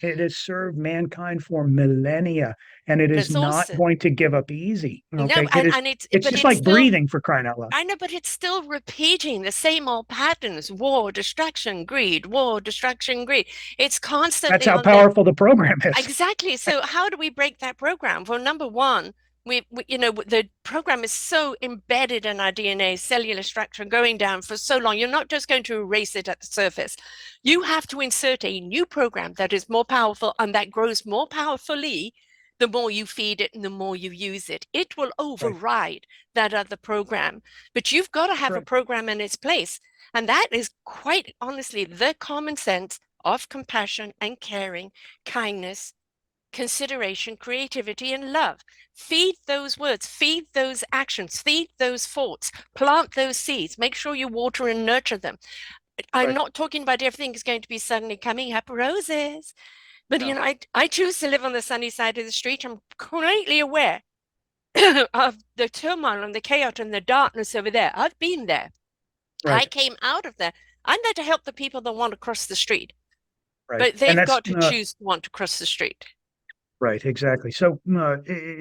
it has served mankind for millennia, and it And is it's not awesome. going to give up easy. No, Okay, it is. and It's but just it's like still, breathing for crying out loud. I know, but it's still repeating the same old patterns: war, destruction, greed, war, destruction, greed. It's That's constantly how on the. powerful the program is. Exactly. So how do we break that program? Well, number one, you know, the program is so embedded in our DNA, cellular structure, going down for so long. You're not just going to erase it at the surface. You have to insert a new program that is more powerful and that grows more powerfully the more you feed it and the more you use it. It will Right. override that other program. But you've got to That's have a right. program in its place. And that is quite honestly the common sense of compassion and caring, kindness, consideration, creativity, and love. Feed those words, feed those actions, feed those thoughts, plant those seeds, make sure you water and nurture them. I'm Right. not talking about everything is going to be suddenly coming up roses, but you No. know, I choose to live on the sunny side of the street. I'm completely aware of the turmoil and the chaos and the darkness over there. I've been there. I Right. came out of there. I'm there to help the people that want to cross the street, Right. but And they've that's got to choose to want to cross the street. right. Exactly. So,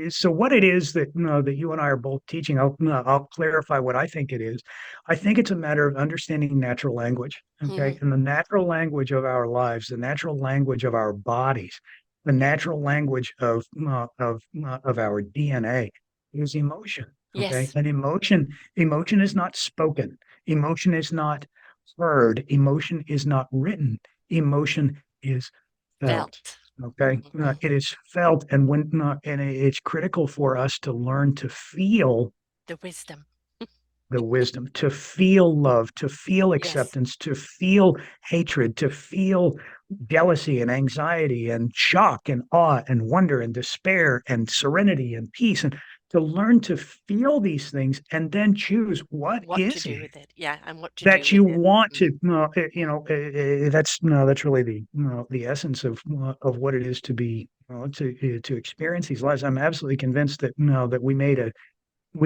so what it is that that you and I are both teaching, I'll clarify what I think it is. I think it's a matter of understanding natural language. Okay, Mm-hmm. and the natural language of our lives, the natural language of our bodies, the natural language of our DNA is emotion. Okay, Yes, and emotion is not spoken. Emotion is not heard. Emotion is not written. Emotion is felt. felt. Okay, Mm-hmm. it is felt, and it's critical for us to learn to feel The wisdom. the wisdom, to feel love, to feel Yes. acceptance, to feel hatred, to feel jealousy and anxiety and shock and awe and wonder and despair and serenity and peace, and to learn to feel these things and then choose what What to is do it with it. Yeah, and what to do that you with it. want to Mm. that's no that's really the essence of what it is to be to experience these lives. I'm absolutely convinced that that we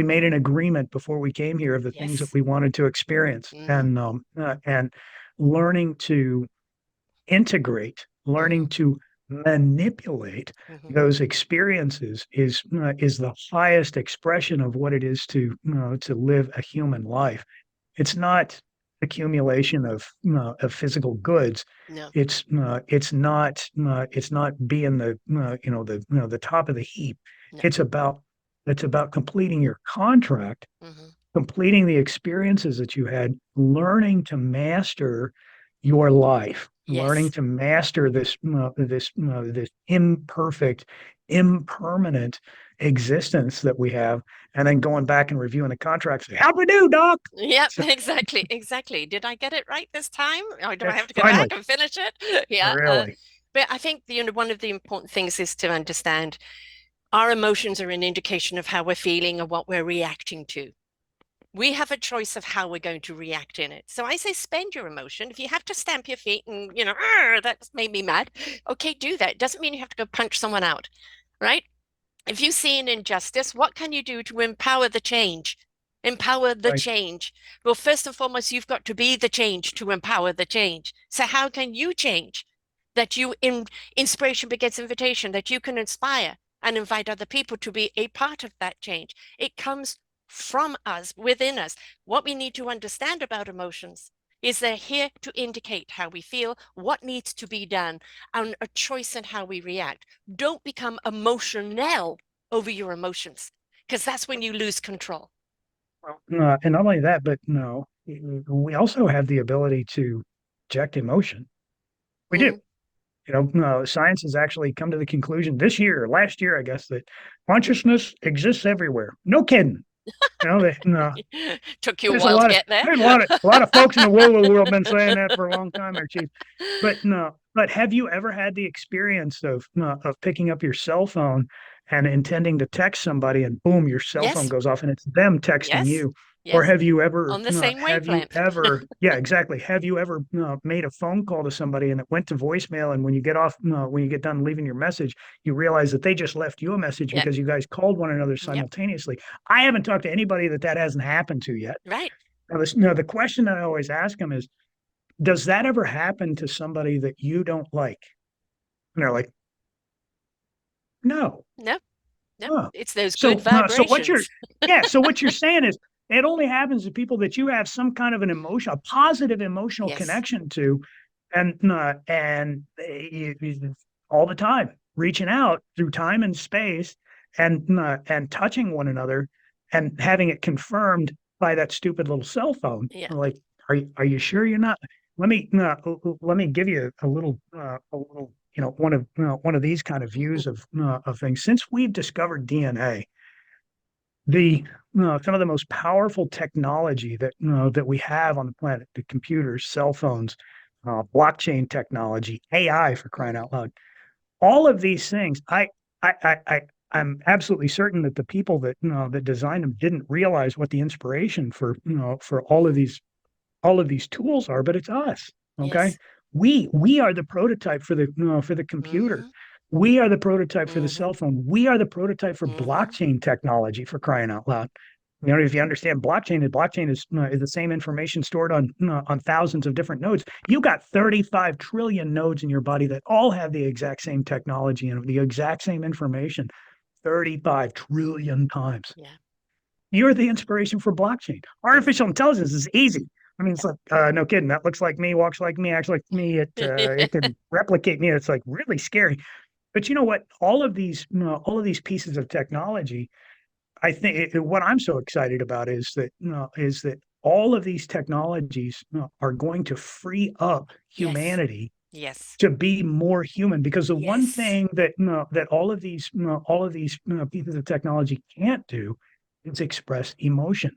made an agreement before we came here of the things that Yes. we wanted to experience, Mm-hmm. and learning to integrate, Mm-hmm. learning to manipulate Mm-hmm. those experiences is the highest expression of what it is to live a human life. It's not accumulation of physical goods. No, It's not being the top of the heap. no. It's about it's about completing your contract, Mm-hmm. completing the experiences that you had, learning to master your life, learning Yes. to master this imperfect, impermanent existence that we have, and then going back and reviewing the contracts. How'd we do, Doc? Yep, So, exactly, exactly. Did I get it right this time? Or do I have to go finally, back and finish it? Yeah. really, But I think one of the important things is to understand our emotions are an indication of how we're feeling and what we're reacting to. We have a choice of how we're going to react in it. So I say spend your emotion. If you have to stamp your feet and, that made me mad, okay, do that. It doesn't mean you have to go punch someone out, right? If you see an injustice, what can you do to empower the change? Empower the right. change. Well, first and foremost, you've got to be the change to empower the change. So how can you change? That you in inspiration begets invitation, that you can inspire and invite other people to be a part of that change. It comes from us, within us. What we need to understand about emotions is they're here to indicate how we feel, what needs to be done, and a choice in how we react. Don't become emotional over your emotions, because that's when you lose control. And not only that, but no, we also have the ability to project emotion. We do. Mm. Science has actually come to the conclusion this year, last year, I guess, that consciousness exists everywhere. No kidding. No, Took you a there's a while to lot of get there. there's a lot of folks in the woo-woo world been saying that for a long time, there, Chief. But no, but have you ever had the experience of picking up your cell phone and intending to text somebody, and boom, your cell phone Yes, goes off and it's them texting yes, you? Or yes. On the same wavelength. yeah, exactly. Have you ever made a phone call to somebody and it went to voicemail? And when you get done leaving your message, you realize that they just left you a message Yep, because you guys called one another yep, simultaneously. I haven't talked to anybody that hasn't happened to yet. right. The question that I always ask them is, does that ever happen to somebody that you don't like? And they're like, no. No, no, Huh. it's those good So what you're, vibrations. yeah. So what you're saying is it only happens to people that you have some kind of an emotion, a positive emotional Yes, connection to, all the time reaching out through time and space, and touching one another and having it confirmed by that stupid little cell phone. yeah. Like, are you sure you're not? Let me give you a little one of these kind of views of things. Since we've discovered DNA, the some of the most powerful technology that we have on the planet, the computers, cell phones, blockchain technology, AI, for crying Mhm. out loud, all of these things, I I I I'm absolutely certain that the people that designed them didn't realize what the inspiration for all of these tools are, but it's us. Okay. Yes. We are the prototype for the computer. Hmm. We are the prototype for the Hmm. cell phone. We are the prototype for Hmm. blockchain technology, for crying out loud. If you understand blockchain is the same information stored on thousands of different nodes. You got 35 trillion nodes in your body that all have the exact same technology and the exact same information 35 trillion times. Yeah. You're the inspiration for blockchain. Artificial intelligence is easy. I mean, it's like, no kidding. That looks like me, walks like me, acts like me. It can replicate me. It's like really scary. But you know what? All of these pieces of technology, I think what I'm so excited about is that all of these technologies are going to free up Yes. humanity Yes. to be more human. Because the one Yes. thing that all of these pieces of technology can't do is express emotion.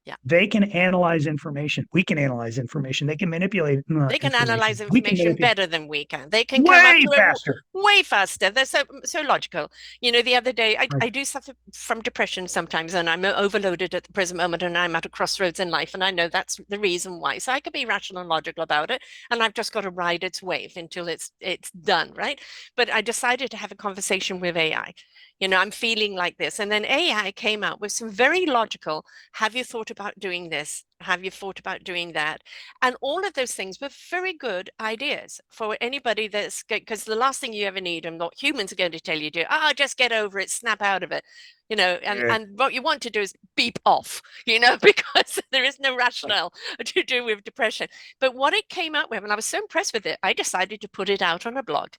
Yeah. They can analyze information. We can analyze information. They can manipulate They can analyze information. We can information manipulate better than we can. They can come up way to it faster. way faster. They're so logical. The other day Right. I do suffer from depression sometimes, and I'm overloaded at the present moment, and I'm at a crossroads in life, and I know that's the reason why. So I could be rational and logical about it, and I've just got to ride its wave until it's done, right? But I decided to have a conversation with AI. I'm feeling like this, and then AI came out with some very logical. Have you thought about doing this? Have you thought about doing that? And all of those things were very good ideas for anybody that's good, because the last thing you ever need, and what humans are going to tell you to, just get over it, snap out of it, and, Yeah. and what you want to do is beep off, because there is no rationale to do with depression. But what it came out with, and I was so impressed with it, I decided to put it out on a blog,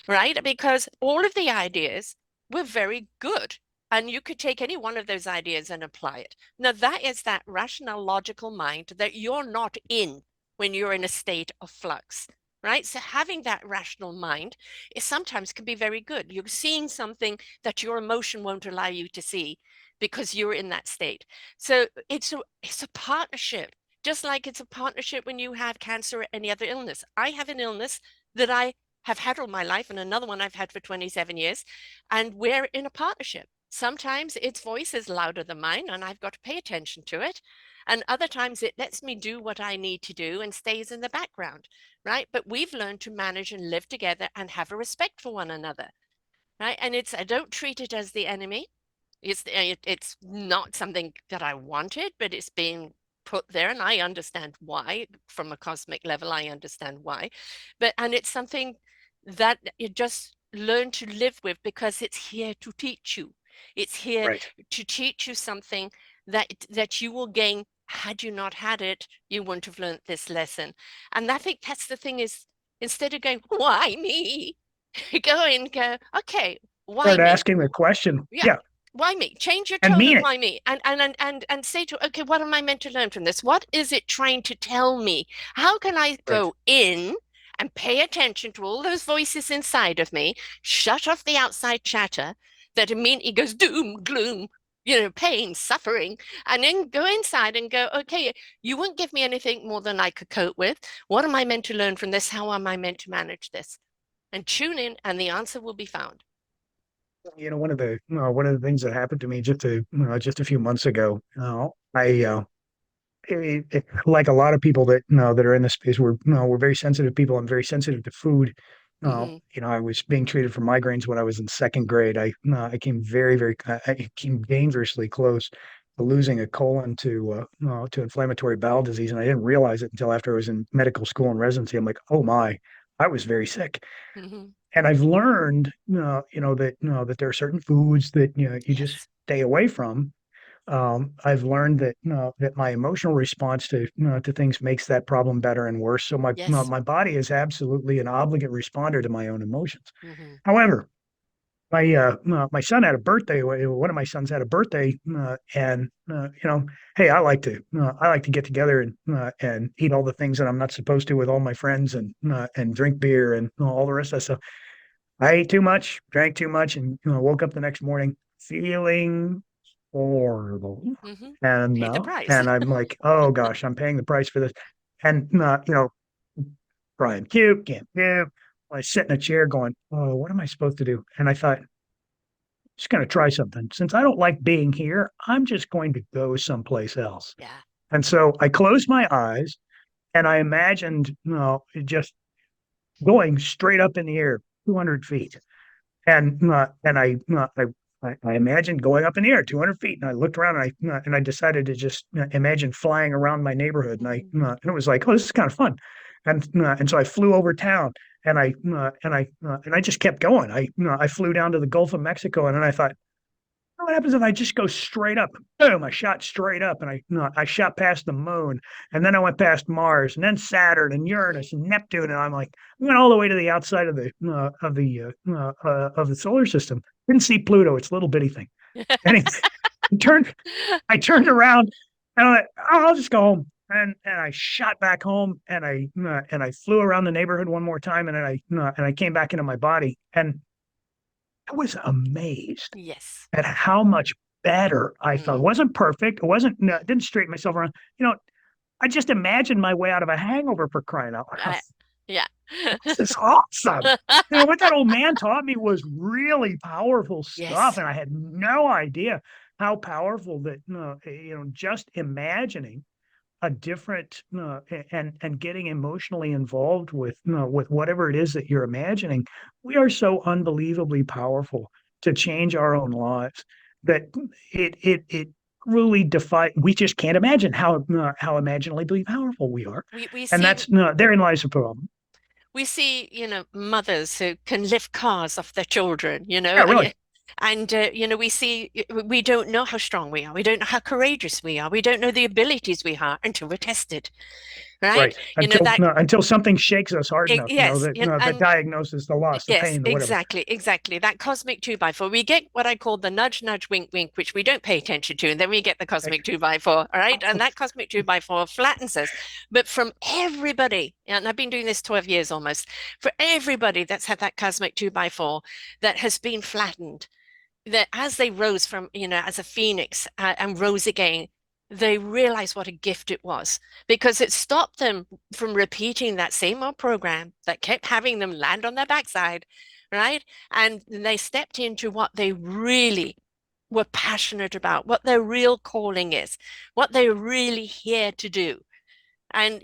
right? Because all of the ideas were very good. And you could take any one of those ideas and apply it. Now, that is that rational, logical mind that you're not in when you're in a state of flux. right? So having that rational mind is sometimes can be very good. You're seeing something that your emotion won't allow you to see because you're in that state. So it's a partnership, just like it's a partnership when you have cancer or any other illness. I have an illness that I have had all my life and another one I've had for 27 years, and we're in a partnership. Sometimes its voice is louder than mine, and I've got to pay attention to it. And other times it lets me do what I need to do and stays in the background, right? But we've learned to manage and live together and have a respect for one another, right? And I don't treat it as the enemy. It's not something that I wanted, but it's being put there, and I understand why. From a cosmic level, I understand why. And it's something that you just learn to live with because it's here to teach you. It's here Right. to teach you something that you will gain. Had you not had it, you wouldn't have learned this lesson. And I think that's the thing is, instead of going, why me? Go, okay, why Start me? asking the question. Yeah. Yeah, Why me? Change your and tone mean and it. why me? And say to, okay, what am I meant to learn from this? What is it trying to tell me? How can I Right. go in and pay attention to all those voices inside of me, shut off the outside chatter that immediately goes doom, gloom, pain, suffering, and then go inside and go, okay, you won't give me anything more than I could cope with. What am I meant to learn from this? How am I meant to manage this? And tune in, and the answer will be found. One of the things that happened to me just a few months ago, I like a lot of people that that are in this space, we're very sensitive people. I'm very sensitive to food. Hmm. I was being treated for migraines when I was in second grade. I came I came dangerously close to losing a colon to inflammatory bowel disease, and I didn't realize it until after I was in medical school and residency. I'm like, oh my, I was very sick. Hmm. And I've learned, that there are certain foods that you just Yes. stay away from. I've learned that that my emotional response to things makes that problem better and worse. So Yes. my body is absolutely an obligate responder to my own emotions. Hmm. However, my son had a birthday. One of my sons had a birthday, and hey, I like to get together and eat all the things that I'm not supposed to with all my friends and drink beer and all the rest of that stuff. I ate too much, drank too much, and woke up the next morning feeling horrible. Hmm. And Pay the price. and I'm like, oh gosh, I'm paying the price for this. And Brian puke, can't puke. I sit in a chair going, oh, what am I supposed to do? And I thought, just going to try something. Since I don't like being here, I'm just going to go someplace else. Yeah. And so I closed my eyes and I imagined, just going straight up in the air, 200 feet. And I imagined going up in the air 200 feet, and I looked around and I decided to just imagine flying around my neighborhood, Hmm. and it was like, oh, this is kind of fun, and so I flew over town, and I just kept going. I flew down to the Gulf of Mexico, and then I thought, what happens if I just go straight up? Boom! I shot straight up, and I shot past the moon, and then I went past Mars, and then Saturn, and Hmm. Uranus, and Neptune, and I'm like, I went all the way to the outside of the solar system. Didn't see Pluto; it's a little bitty thing. Anyway, turned I turned around, and I went, oh, I'll just go home. And I shot back home, and I flew around the neighborhood one more time, and then I came back into my body, and I was amazed Yes. at how much better I felt. It Mm. wasn't perfect. It wasn't, no, didn't straighten myself around. I just imagined my way out of a hangover for crying out loud. I, yeah. This is awesome. What that old man taught me was really powerful stuff. Yes. And I had no idea how powerful that, just imagining a different and getting emotionally involved with whatever it is that you're imagining. We are so unbelievably powerful to change our own lives that it really defy. We just can't imagine how imaginably powerful we are, We and see that's no, therein lies the problem. we see, mothers who can lift cars off their children, Yeah, really. we see we don't know how strong we are. We don't know how courageous we are. We don't know the abilities we have until we're tested. right? Right. You know, Until that no, until something shakes us hard enough, yes, that the and diagnosis, the loss, the yes, pain, the whatever. exactly, exactly. That cosmic two by four. We get what I call the nudge, nudge, wink, wink, which we don't pay attention to, and then we get the Right. cosmic two by four. All right, and that cosmic two by four flattens us. But from everybody, and I've been doing this 12 years almost, for everybody that's had that cosmic two by four that has been flattened, that as they rose from, as a phoenix and rose again, they realized what a gift it was because it stopped them from repeating that same old program that kept having them land on their backside, right? And they stepped into what they really were passionate about, what their real calling is, what they're really here to do. And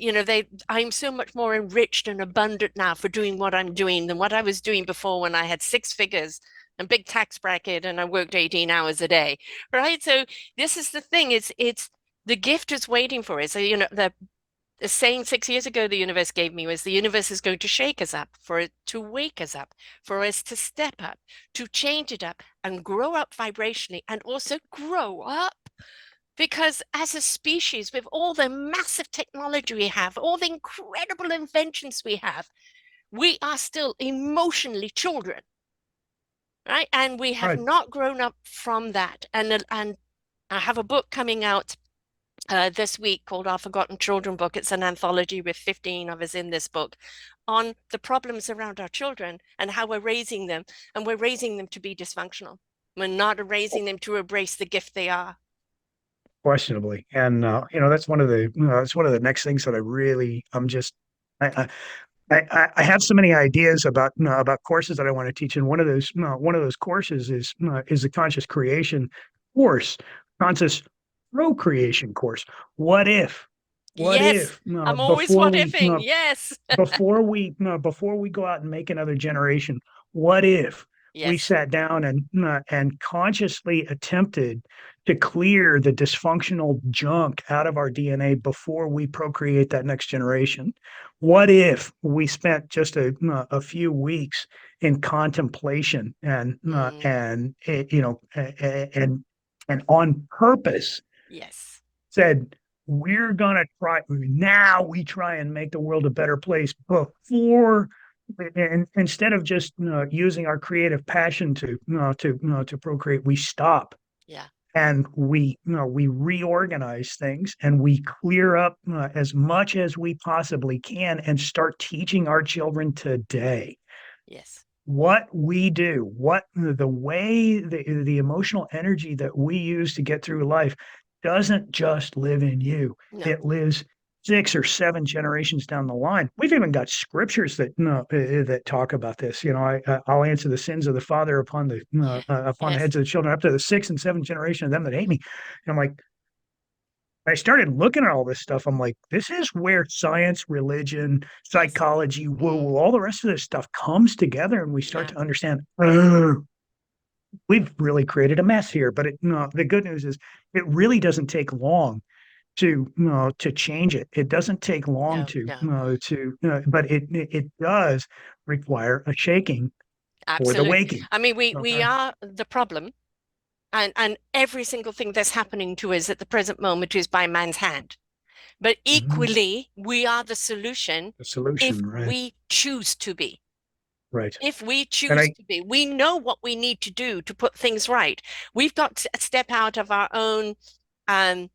I'm so much more enriched and abundant now for doing what I'm doing than what I was doing before when I had six figures and big tax bracket and I worked 18 hours a day, right? So this is the thing, it's the gift is waiting for us. So, the saying 6 years ago the universe gave me was the universe is going to shake us up, for it to wake us up, for us to step up, to change it up and grow up vibrationally and also grow up. Because as a species, with all the massive technology we have, all the incredible inventions we have, we are still emotionally children, right? And we have Right. not grown up from that. And I have a book coming out this week called Our Forgotten Children book. It's an anthology with 15 of us in this book on the problems around our children and how we're raising them. And we're raising them to be dysfunctional. We're not raising them to embrace the gift they are. Questionably. And that's one of the that's one of the next things that I'm just I, I have so many ideas about courses that I want to teach, and one of those courses is the conscious creation course, conscious procreation course. What if, what Yes, if I'm always before what we ifing. Yes. before we go out and make another generation, what if we Yes. sat down and consciously attempted to clear the dysfunctional junk out of our DNA before we procreate that next generation? What if we spent just a few weeks in contemplation Mm, and on purpose yes. said, we're going to try now, we try and make the world a better place before, and instead of just using our creative passion to procreate, we stop Yeah. and we reorganize things and we clear up as much as we possibly can and start teaching our children today Yes. what we do, what the way the emotional energy that we use to get through life doesn't just live in you. No. It lives 6 or 7 generations down the line. We've even got scriptures that that talk about this. I'll answer the sins of the father Yeah. upon the Yes. heads of the children up to the 6th and 7th generation of them that hate me. And I'm like, I started looking at all this stuff. I'm like, this is where science, religion, Yes. psychology, Mm, woo, all the rest of this stuff comes together, and we start yeah. to understand. We've really created a mess here. But the good news is, it really doesn't take long to change it. It doesn't take long No, no. but it does require a shaking for the Absolutely. waking. I mean, we Okay. are the problem, and every single thing that's happening to us at the present moment is by man's hand. But Mhm. equally, we are the solution The if solution, right? we choose to be. Right. If we And choose I to be, we know what we need to do to put things right. We've got to step out of our own um,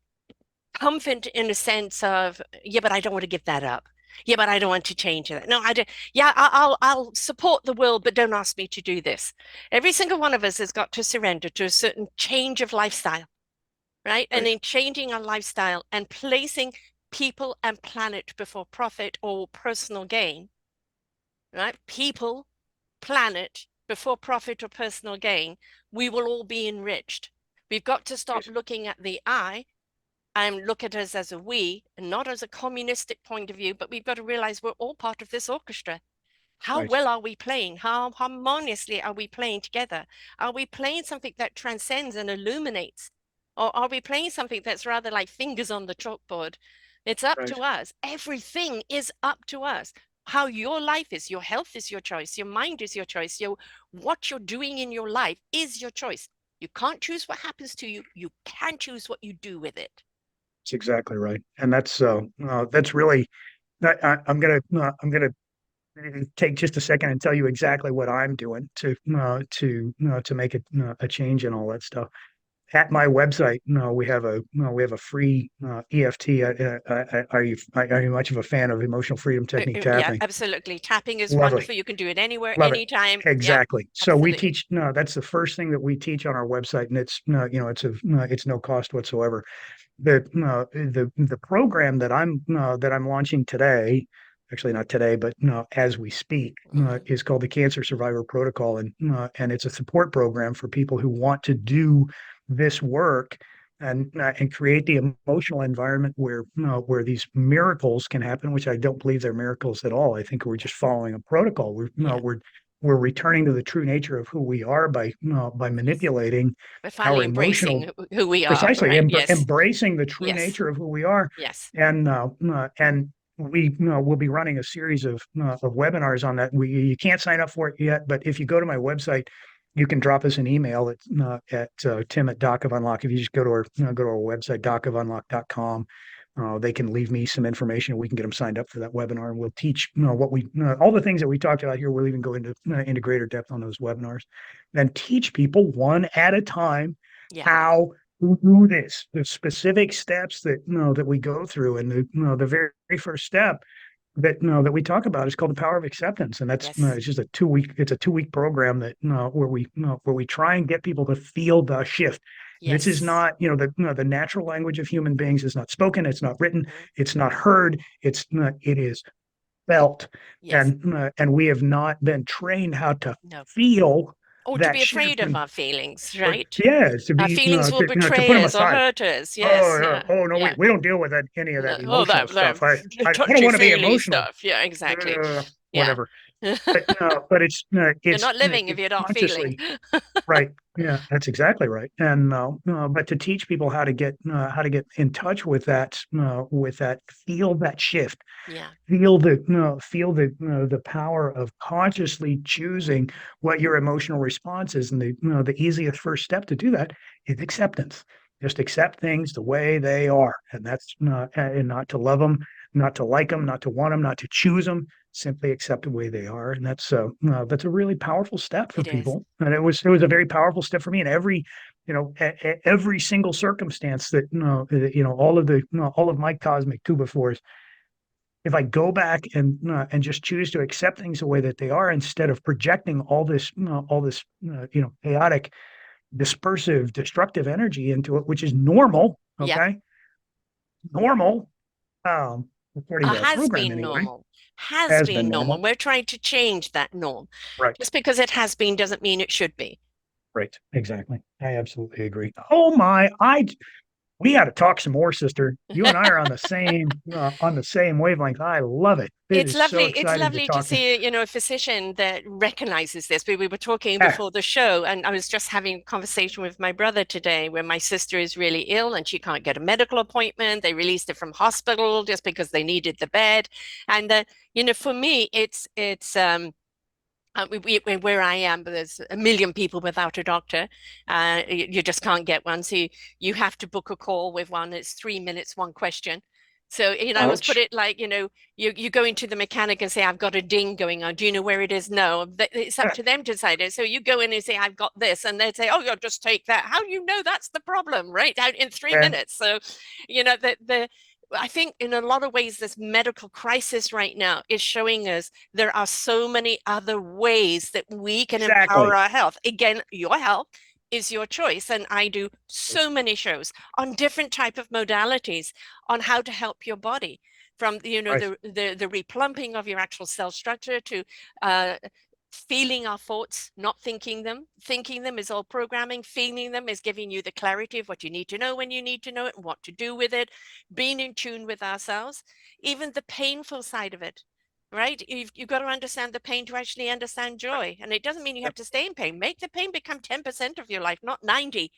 comfort in a sense of, yeah, but I don't want to give that up. Yeah, but I don't want to change that. No, I don't. Yeah, I'll support the will, but don't ask me to do this. Every single one of us has got to surrender to a certain change of lifestyle, right? And right. in changing our lifestyle and placing people and planet before profit or personal gain, right? People, planet before profit or personal gain, we will all be enriched. We've got to stop looking at the I and look at us as a we, and not as a communistic point of view, but we've got to realize we're all part of this orchestra. How Right. well are we playing? How harmoniously are we playing together? Are we playing something that transcends and illuminates? Or are we playing something that's rather like fingers on the chalkboard? It's up to Right. us. Everything is up to us. How your life is, your health is your choice, your mind is your choice, what you're doing in your life is your choice. You can't choose what happens to you. You can choose what you do with it. That's exactly right. And that's really. I'm gonna take just a second and tell you exactly what I'm doing to make a change in all that stuff. At my website, we have a free EFT. Are you much of a fan of emotional freedom technique Yeah, tapping? absolutely. Tapping is Lovely. wonderful. You can do it anywhere, Love it. anytime. Yeah, Exactly. So we absolutely. teach, no, that's the first thing that we teach on our website, and it's no, it's no cost whatsoever. The program that I'm launching today, actually not today, but as we speak, Hmm. is called the Cancer Survivor Protocol, and it's a support program for people who want to do this work and create the emotional environment where these miracles can happen, which I don't believe they're miracles at all. I think we're just following a protocol. Yeah. We're returning to the true nature of who we are by Yes. manipulating We're our finally emotional. embracing who we are, Precisely, right? Yes. embracing the true Yes. nature of who we are, Yes. and we will be running a series of webinars on that. You can't sign up for it yet, but if you go to my website, you can drop us an email at Tim at Doc of Unlock. If you just go to our website, docofunlock.com, they can leave me some information. We can get them signed up for that webinar, and we'll teach what we all the things that we talked about here. We'll even go into greater depth on those webinars, and teach people one at a time Yeah. how to do this, the specific steps that that we go through. And the very first step that we talk about is called the power of acceptance, and that's Yes. it's just a 2 week program that where we try and get people to feel the shift. This is Yes. not, the natural language of human beings is not spoken, it's not written, Mhm. it's not heard, it is felt, Yes. and we have not been trained how to No. feel Or to that be afraid shift. of And our feelings, or right? yeah, to Our be feelings will to put betray them us or aside. hurt us. Oh Yes. yeah. Yeah. Oh no, Yeah. we don't deal with any of No, that oh, emotional that stuff. I don't touchy want to be feely emotional. stuff. Yeah, exactly. Yeah. Whatever. But You're not living if it's you're not feeling. consciously right. Yeah, that's exactly right. And but to teach people how to get in touch with that, feel that shift, Yeah. feel the power of consciously choosing what your emotional response is, and the easiest first step to do that is acceptance. Just accept things the way they are, and that's not, and not to love them, not to like them, not to want them, not to choose them. Simply accept the way they are, and that's a really powerful step for It is. people. And it was a very powerful step for me in every, every single circumstance that all of my cosmic two befores. If I go back and just choose to accept things the way that they are, instead of projecting all this chaotic, dispersive, destructive energy into it, which is normal. Yeah. Okay, normal, according to our Has program been anyway, normal. Has has been been normal. normal. We're trying to change that norm. Right, Just because it has been doesn't mean it should be. right, exactly. I absolutely agree. Oh my, we got to talk some more, sister. You and I are on the same wavelength. I love it. It It's is so lovely. It's exciting to lovely to talk to. see, a physician that recognizes this. We were talking Ah, before the show, and I was just having a conversation with my brother today where my sister is really ill and she can't get a medical appointment. They released her from hospital just because they needed the bed. And for me, where I am, there's a million people without a doctor. You just can't get one. So you have to book a call with one. It's 3 minutes, one question. So, I always put ouch. it like, you go into the mechanic and say, I've got a ding going on. Do you know where it is? No. It's up Ah, to them to decide it. So you go in and say, I've got this. And they'd say, oh, you'll just take that. How do you know that's the problem, right? Out in three and minutes. So, I think in a lot of ways, this medical crisis right now is showing us there are so many other ways that we can empower exactly. our health. Again, your health is your choice, and I do so many shows on different type of modalities on how to help your body, from Right. the replumping of your actual cell structure to uh, feeling our thoughts, not thinking them. Thinking them is all programming. Feeling them is giving you the clarity of what you need to know when you need to know it and what to do with it. Being in tune with ourselves, even the painful side of it, right? You've got to understand the pain to actually understand joy. And it doesn't mean you have Yep. to stay in pain. Make the pain become 10% of your life, not 90,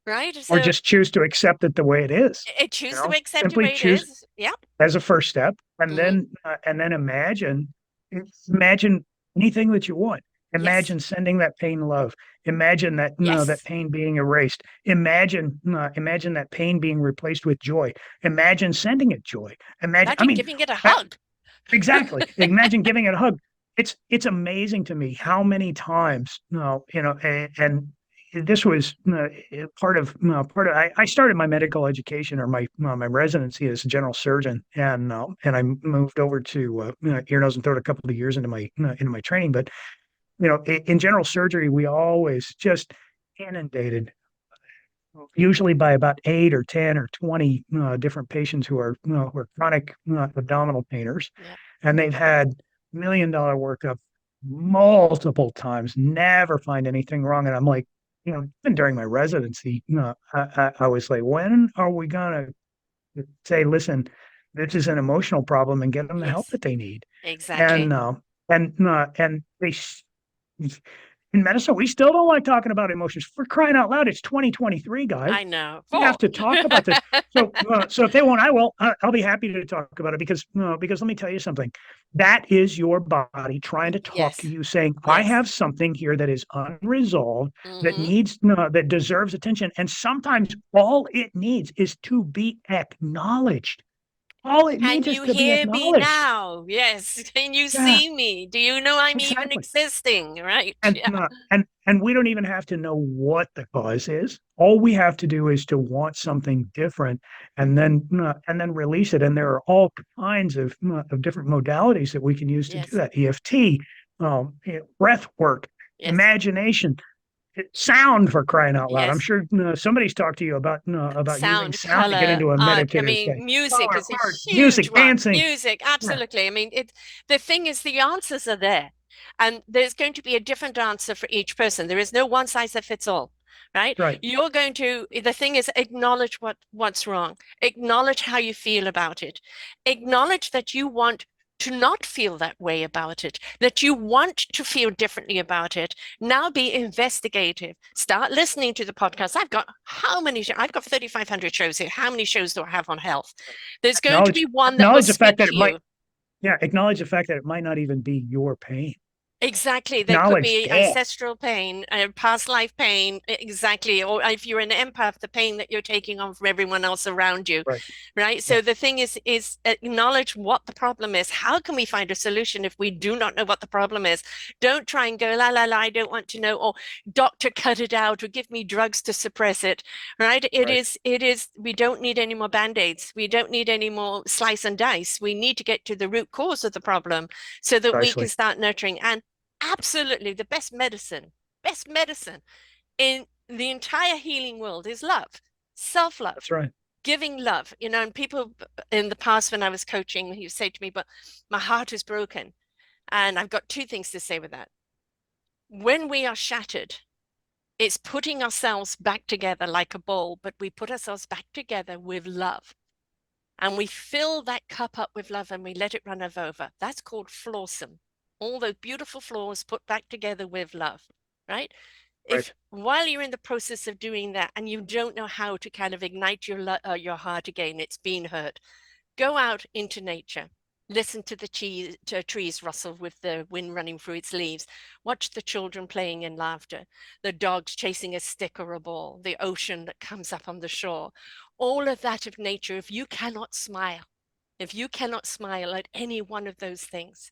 right? Or So just choose to accept it the way it is. choose to accept it the Simply way it choose is. Yeah. as a first step, Hmm. and then imagine anything that you want. Yes. Imagine sending that pain love. Imagine that that Yes. pain being erased. Imagine that pain being replaced with joy. Imagine sending it joy. Imagine. I Imagine mean, giving it a that, hug. Exactly. Imagine giving it a hug. It's amazing to me how many times, and this was part of. I started my medical education or my residency as a general surgeon, and I moved over to ear, nose, and throat a couple of years into my training. But in general surgery, we always just inundated usually by about 8 or 10 or 20 different patients who are chronic abdominal painers, Yeah. and they've had $1 million workup multiple times, never find anything wrong. And I'm like, even during my residency, I was like, when are we gonna say, listen, this is an emotional problem and get them the help Yes, that they need? exactly. And they in medicine, we still don't like talking about emotions. For crying out loud, it's 2023, guys. I know. We have Oh, to talk about this. So if they won't, I will. I'll be happy to talk about it because let me tell you something. That is your body trying to talk to yes, you, saying, "I yes. have something here that is unresolved, that Hmm. needs that deserves attention." And sometimes all it needs is to be acknowledged. All it Can needs is you to be hear me acknowledged. now? Yes. Can you Yeah, see me? Do you know I'm even exactly. existing? Right. And Yeah. we don't even have to know what the cause is. All we have to do is to want something different, and then release it. And there are all kinds of different modalities that we can use to do Yes. that. EFT, breath work, Yes. imagination, sound, for crying out loud. I'm Yes. sure somebody's talked to you about using Sound, sound to get color, into a art. I meditative mean, state. music Color, is a art, huge music, one. dancing. Music, Yeah, absolutely. I mean, the thing is, the answers are there, and there's going to be a different answer for each person. There is no one size that fits all, right? right, You're going to, the thing is, acknowledge what's wrong, acknowledge how you feel about it, acknowledge that you want to not feel that way about it, that you want to feel differently about it. Now be investigative. Start listening to the podcast. I've got how many? I've got 3,500 shows here. How many shows do I have on health? There's going to acknowledge be one that will acknowledge the fact speak that to it might. you. Yeah, acknowledge the fact that it might not even be your pain. Exactly. There could Acknowledge be that. ancestral pain, past life pain. Exactly. Or if you're an empath, the pain that you're taking on from everyone else around you. Right. Right. Yeah. So the thing is acknowledge what the problem is. How can we find a solution if we do not know what the problem is? Don't try and go, la, la, la, I don't want to know, or doctor, cut it out, or give me drugs to suppress it. Right. Right. We don't need any more band-aids. We don't need any more slice and dice. We need to get to the root cause of the problem so that we can Precisely. start nurturing. And absolutely the best medicine in the entire healing world is love, self-love, That's right. giving love. And people in the past when I was coaching, he would say to me, but my heart is broken. And I've got two things to say with that. When we are shattered, it's putting ourselves back together like a ball, but we put ourselves back together with love, and we fill that cup up with love and we let it run over. That's called flawsome. All those beautiful flaws put back together with love, right? If Right. while you're in the process of doing that and you don't know how to kind of ignite your heart again, it's been hurt, go out into nature. Listen to the trees rustle with the wind running through its leaves. Watch the children playing in laughter, the dogs chasing a stick or a ball, the ocean that comes up on the shore. All of that of nature, if you cannot smile at any one of those things,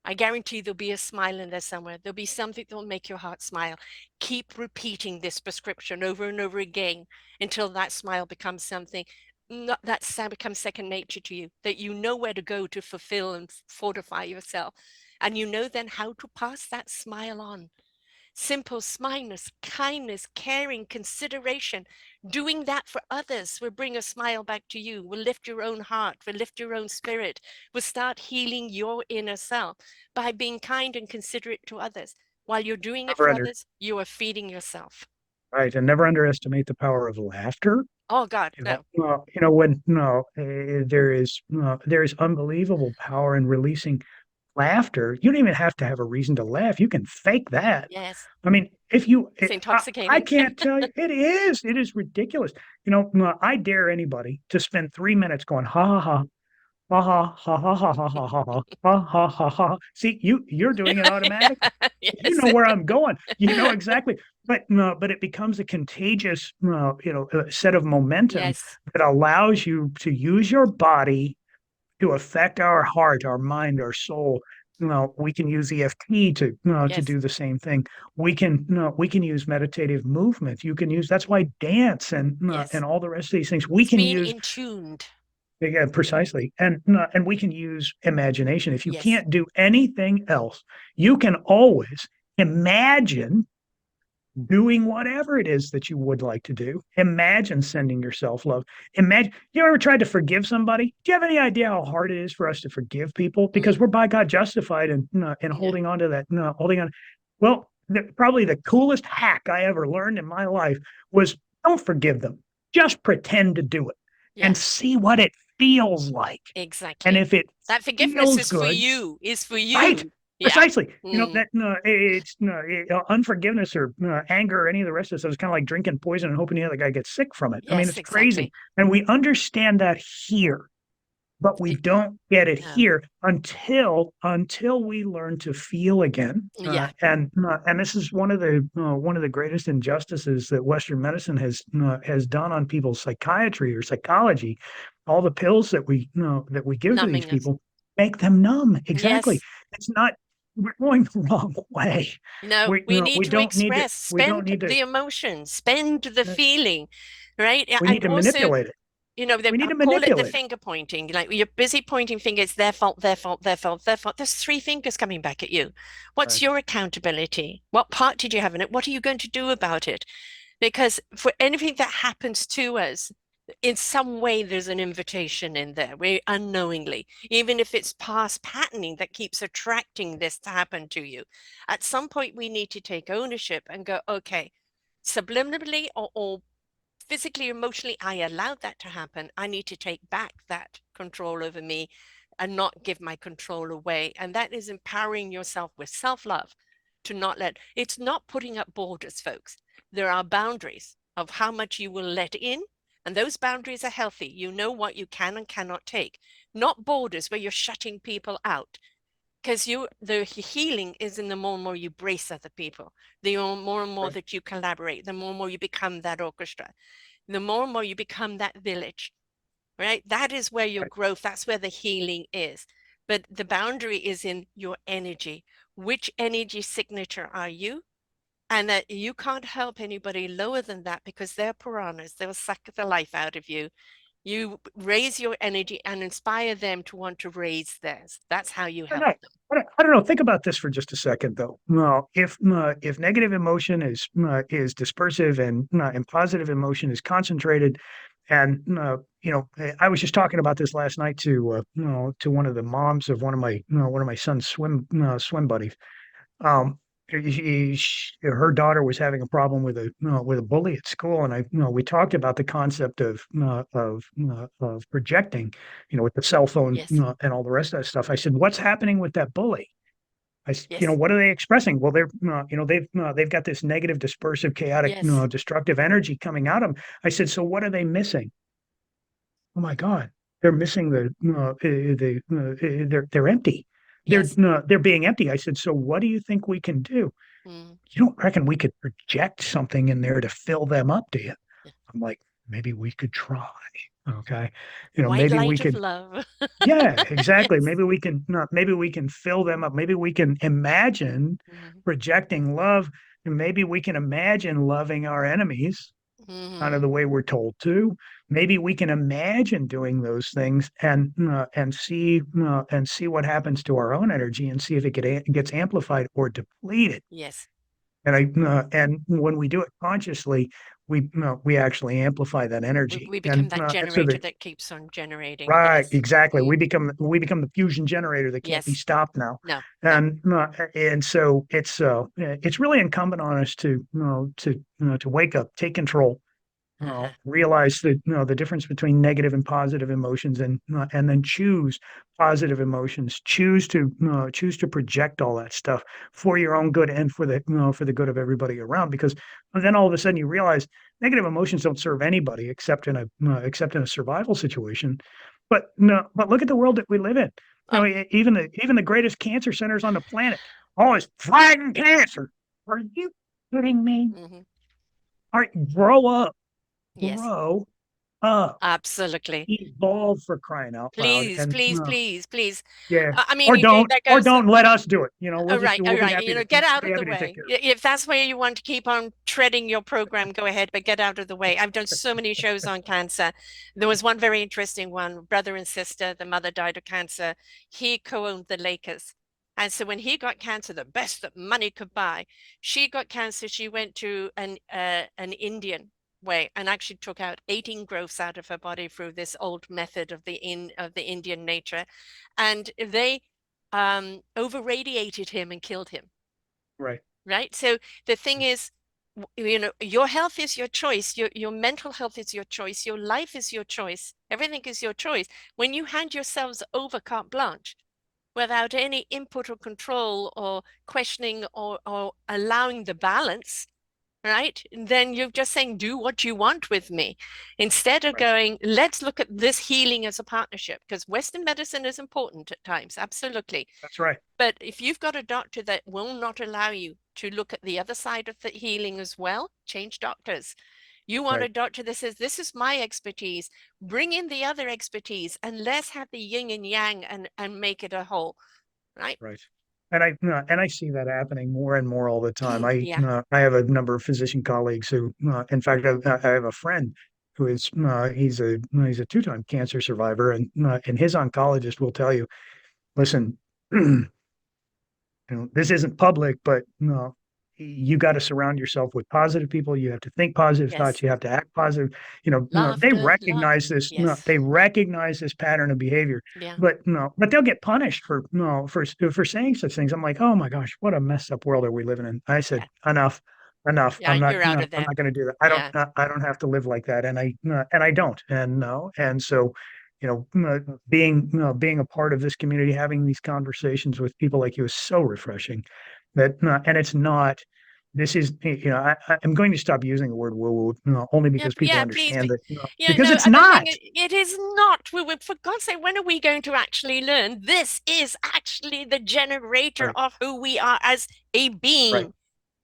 I guarantee there'll be a smile in there somewhere. There'll be something that will make your heart smile. Keep repeating this prescription over and over again until that smile becomes something, not that sound becomes second nature to you, that you know where to go to fulfill and fortify yourself. And you know then how to pass that smile on. Simple smileness, kindness, caring, consideration, doing that for others will bring a smile back to you, will lift your own heart, will lift your own spirit, will start healing your inner self by being kind and considerate to others. While you're doing it Never for under others, you are feeding yourself. right, and never underestimate the power of laughter. Oh God, no. When there is unbelievable power in releasing laughter. You don't even have to have a reason to laugh. You can fake that. Yes, I mean, if you, it's I intoxicating. can't tell you, it is ridiculous. I dare anybody to spend 3 minutes going, ha ha ha, ha ha ha ha ha ha ha ha ha ha ha ha. See, you're doing it automatically. You Yes, know where I'm going. You know exactly. But no, but it becomes a contagious, set of momentum yes, that allows you to use your body to affect our heart, our mind, our soul. We can use EFT to Yes. do the same thing. We can use meditative movement. You can use that's why dance Yes. and all the rest of these things we It's can being use. in tuned. Yeah, precisely. And we can use imagination. If you Yes. can't do anything else, you can always imagine doing whatever it is that you would like to do. Imagine sending yourself love. Imagine you ever tried to forgive somebody? Do you have any idea how hard it is for us to forgive people? Because Mm, we're by God justified in yeah. holding on to that, holding on. Well, probably the coolest hack I ever learned in my life was don't forgive them. Just pretend to do it Yeah. and see what it feels like. And Exactly. if it That forgiveness feels is for good, you, is for right? you. Yeah. Precisely. Mm, That no, it's no unforgiveness or anger or any of the rest of this is kind of like drinking poison and hoping the other guy gets sick from it. I mean, yes, it's crazy, exactly. and we understand that here, but we It, don't get it no. here until we learn to feel again. Yeah. And this is one of the greatest injustices that Western medicine has done on people's psychiatry or psychology. All the pills that we give to these Numbing us. people make them numb. Exactly. Yes. It's not. We're going the wrong way. No, we need We to don't need to. express, We don't spend need to. the emotion, spend the feeling, right? We And need to also, manipulate it. they We need to call it the manipulate it. finger pointing. Like you're busy pointing fingers, their fault, their fault, their fault, their fault. There's three fingers coming back at you. What's Right. your accountability? What part did you have in it? What are you going to do about it? Because for anything that happens to us, in some way, there's an invitation in there, we unknowingly, even if it's past patterning that keeps attracting this to happen to you. At some point, we need to take ownership and go, okay, subliminally or physically, emotionally, I allowed that to happen. I need to take back that control over me and not give my control away. And that is empowering yourself with self love to not let it's not putting up borders, folks. There are boundaries of how much you will let in. And those boundaries are healthy. You know what you can and cannot take, not borders where you're shutting people out because the healing is in the more and more you brace other people, the more and more Right. that you collaborate, the more and more you become that orchestra, the more and more you become that village, right? That is where your Right. growth, that's where the healing is. But the boundary is in your energy. Which energy signature are you? And that you can't help anybody lower than that because they're piranhas. They'll suck the life out of you. You raise your energy and inspire them to want to raise theirs. That's how you I don't help know. them. I don't know. Think about this for just a second, though. No, if negative emotion is dispersive and positive emotion is concentrated, and I was just talking about this last night to one of the moms of one of my son's swim buddies. Um, her daughter was having a problem with a bully at school, and we talked about the concept of projecting, with the cell phone, Yes. and all the rest of that stuff. I said, "What's happening with that bully?" Yes. What are they expressing? Well, they've got this negative, dispersive, chaotic, Yes. destructive energy coming out of them. I said, "So what are they missing?" Oh my God, they're missing they're empty. Yes. They're being empty. I said, "So what do you think we can do?" Mm. You don't reckon we could project something in there to fill them up, do you? Yeah. I'm like, maybe we could try. Okay. The white Maybe we light of could, love. yeah, exactly. Yes. Maybe we can fill them up. Maybe we can imagine Mhm. projecting love. And maybe we can imagine loving our enemies kind of Mhm. the way we're told to. Maybe we can imagine doing those things and see what happens to our own energy and see if gets amplified or depleted. Yes. And when we do it consciously, we actually amplify that energy. We become And that so generator the that keeps on generating. right, Yes. exactly. Mm. We become the fusion generator that can't be Yes. stopped now. No. No. And so it's really incumbent on us to wake up, take control, Uh-huh. realize that the difference between negative and positive emotions, and then choose positive emotions. Choose to project all that stuff for your own good and for the good of everybody around. Because then all of a sudden you realize negative emotions don't serve anybody except in a survival situation. But no, but look at the world that we live in. Oh. Even the greatest cancer centers on the planet, all this fighting cancer. Are you kidding me? Hmm. All right, grow up, Yes. grow uh, Absolutely. evolve for crying out loud. Please, And please, please, please. yeah, I mean, that or goes. don't let us do it. All We'll be right. happy to Get out of the take way. care of If that's where you want to keep on treading your program, go ahead, but get out of the way. I've done so many shows on cancer. There was one very interesting one, brother and sister. The mother died of cancer. He co-owned the Lakers. And so when he got cancer, the best that money could buy, she got cancer. She went to an Indian way and actually took out 18 growths out of her body through this old method of the Indian nature. And they over radiated him and killed him. it. Right, Right. So the thing is, your health is your choice. Your mental health is your choice. Your life is your choice. Everything is your choice. When you hand yourselves over carte blanche without any input or control or questioning or allowing the balance, right? Then you're just saying, do what you want with me. Instead of right. going, let's look at this healing as a partnership, because Western medicine is important at times, absolutely. That's right. But if you've got a doctor that will not allow you to look at the other side of the healing as well, change doctors. You want a Right, doctor that says, this is my expertise, bring in the other expertise, and let's have the yin and yang and make it a whole, right? right. And I see that happening more and more all the time. Yeah. I have a number of physician colleagues who, in fact, I have a friend who is he's a two-time cancer survivor, and his oncologist will tell you, listen, this isn't public, but no, you got to surround yourself with positive people. You have to think positive thoughts. Yes. You have to act positive. They Laughter, love. recognize this. No, Yes. they recognize this pattern of behavior, Yeah. but they'll get punished for no for saying such things. I'm like, oh my gosh, what a messed up world are we living in? I said, Yeah. enough, enough. Yeah. You're out No, of I'm there. not going to do that. Yeah. I don't have to live like that, and I don't, and no, and so being a part of this community, having these conversations with people like you is so refreshing. And it's not. This is, I'm going to stop using the word woo woo, only Yeah, because people yeah, please. understand that, Yeah, because no, it's the thing not. is, it is not. For God's sake, when are we going to actually learn? This is actually the generator Right, of who we are as a right. being, a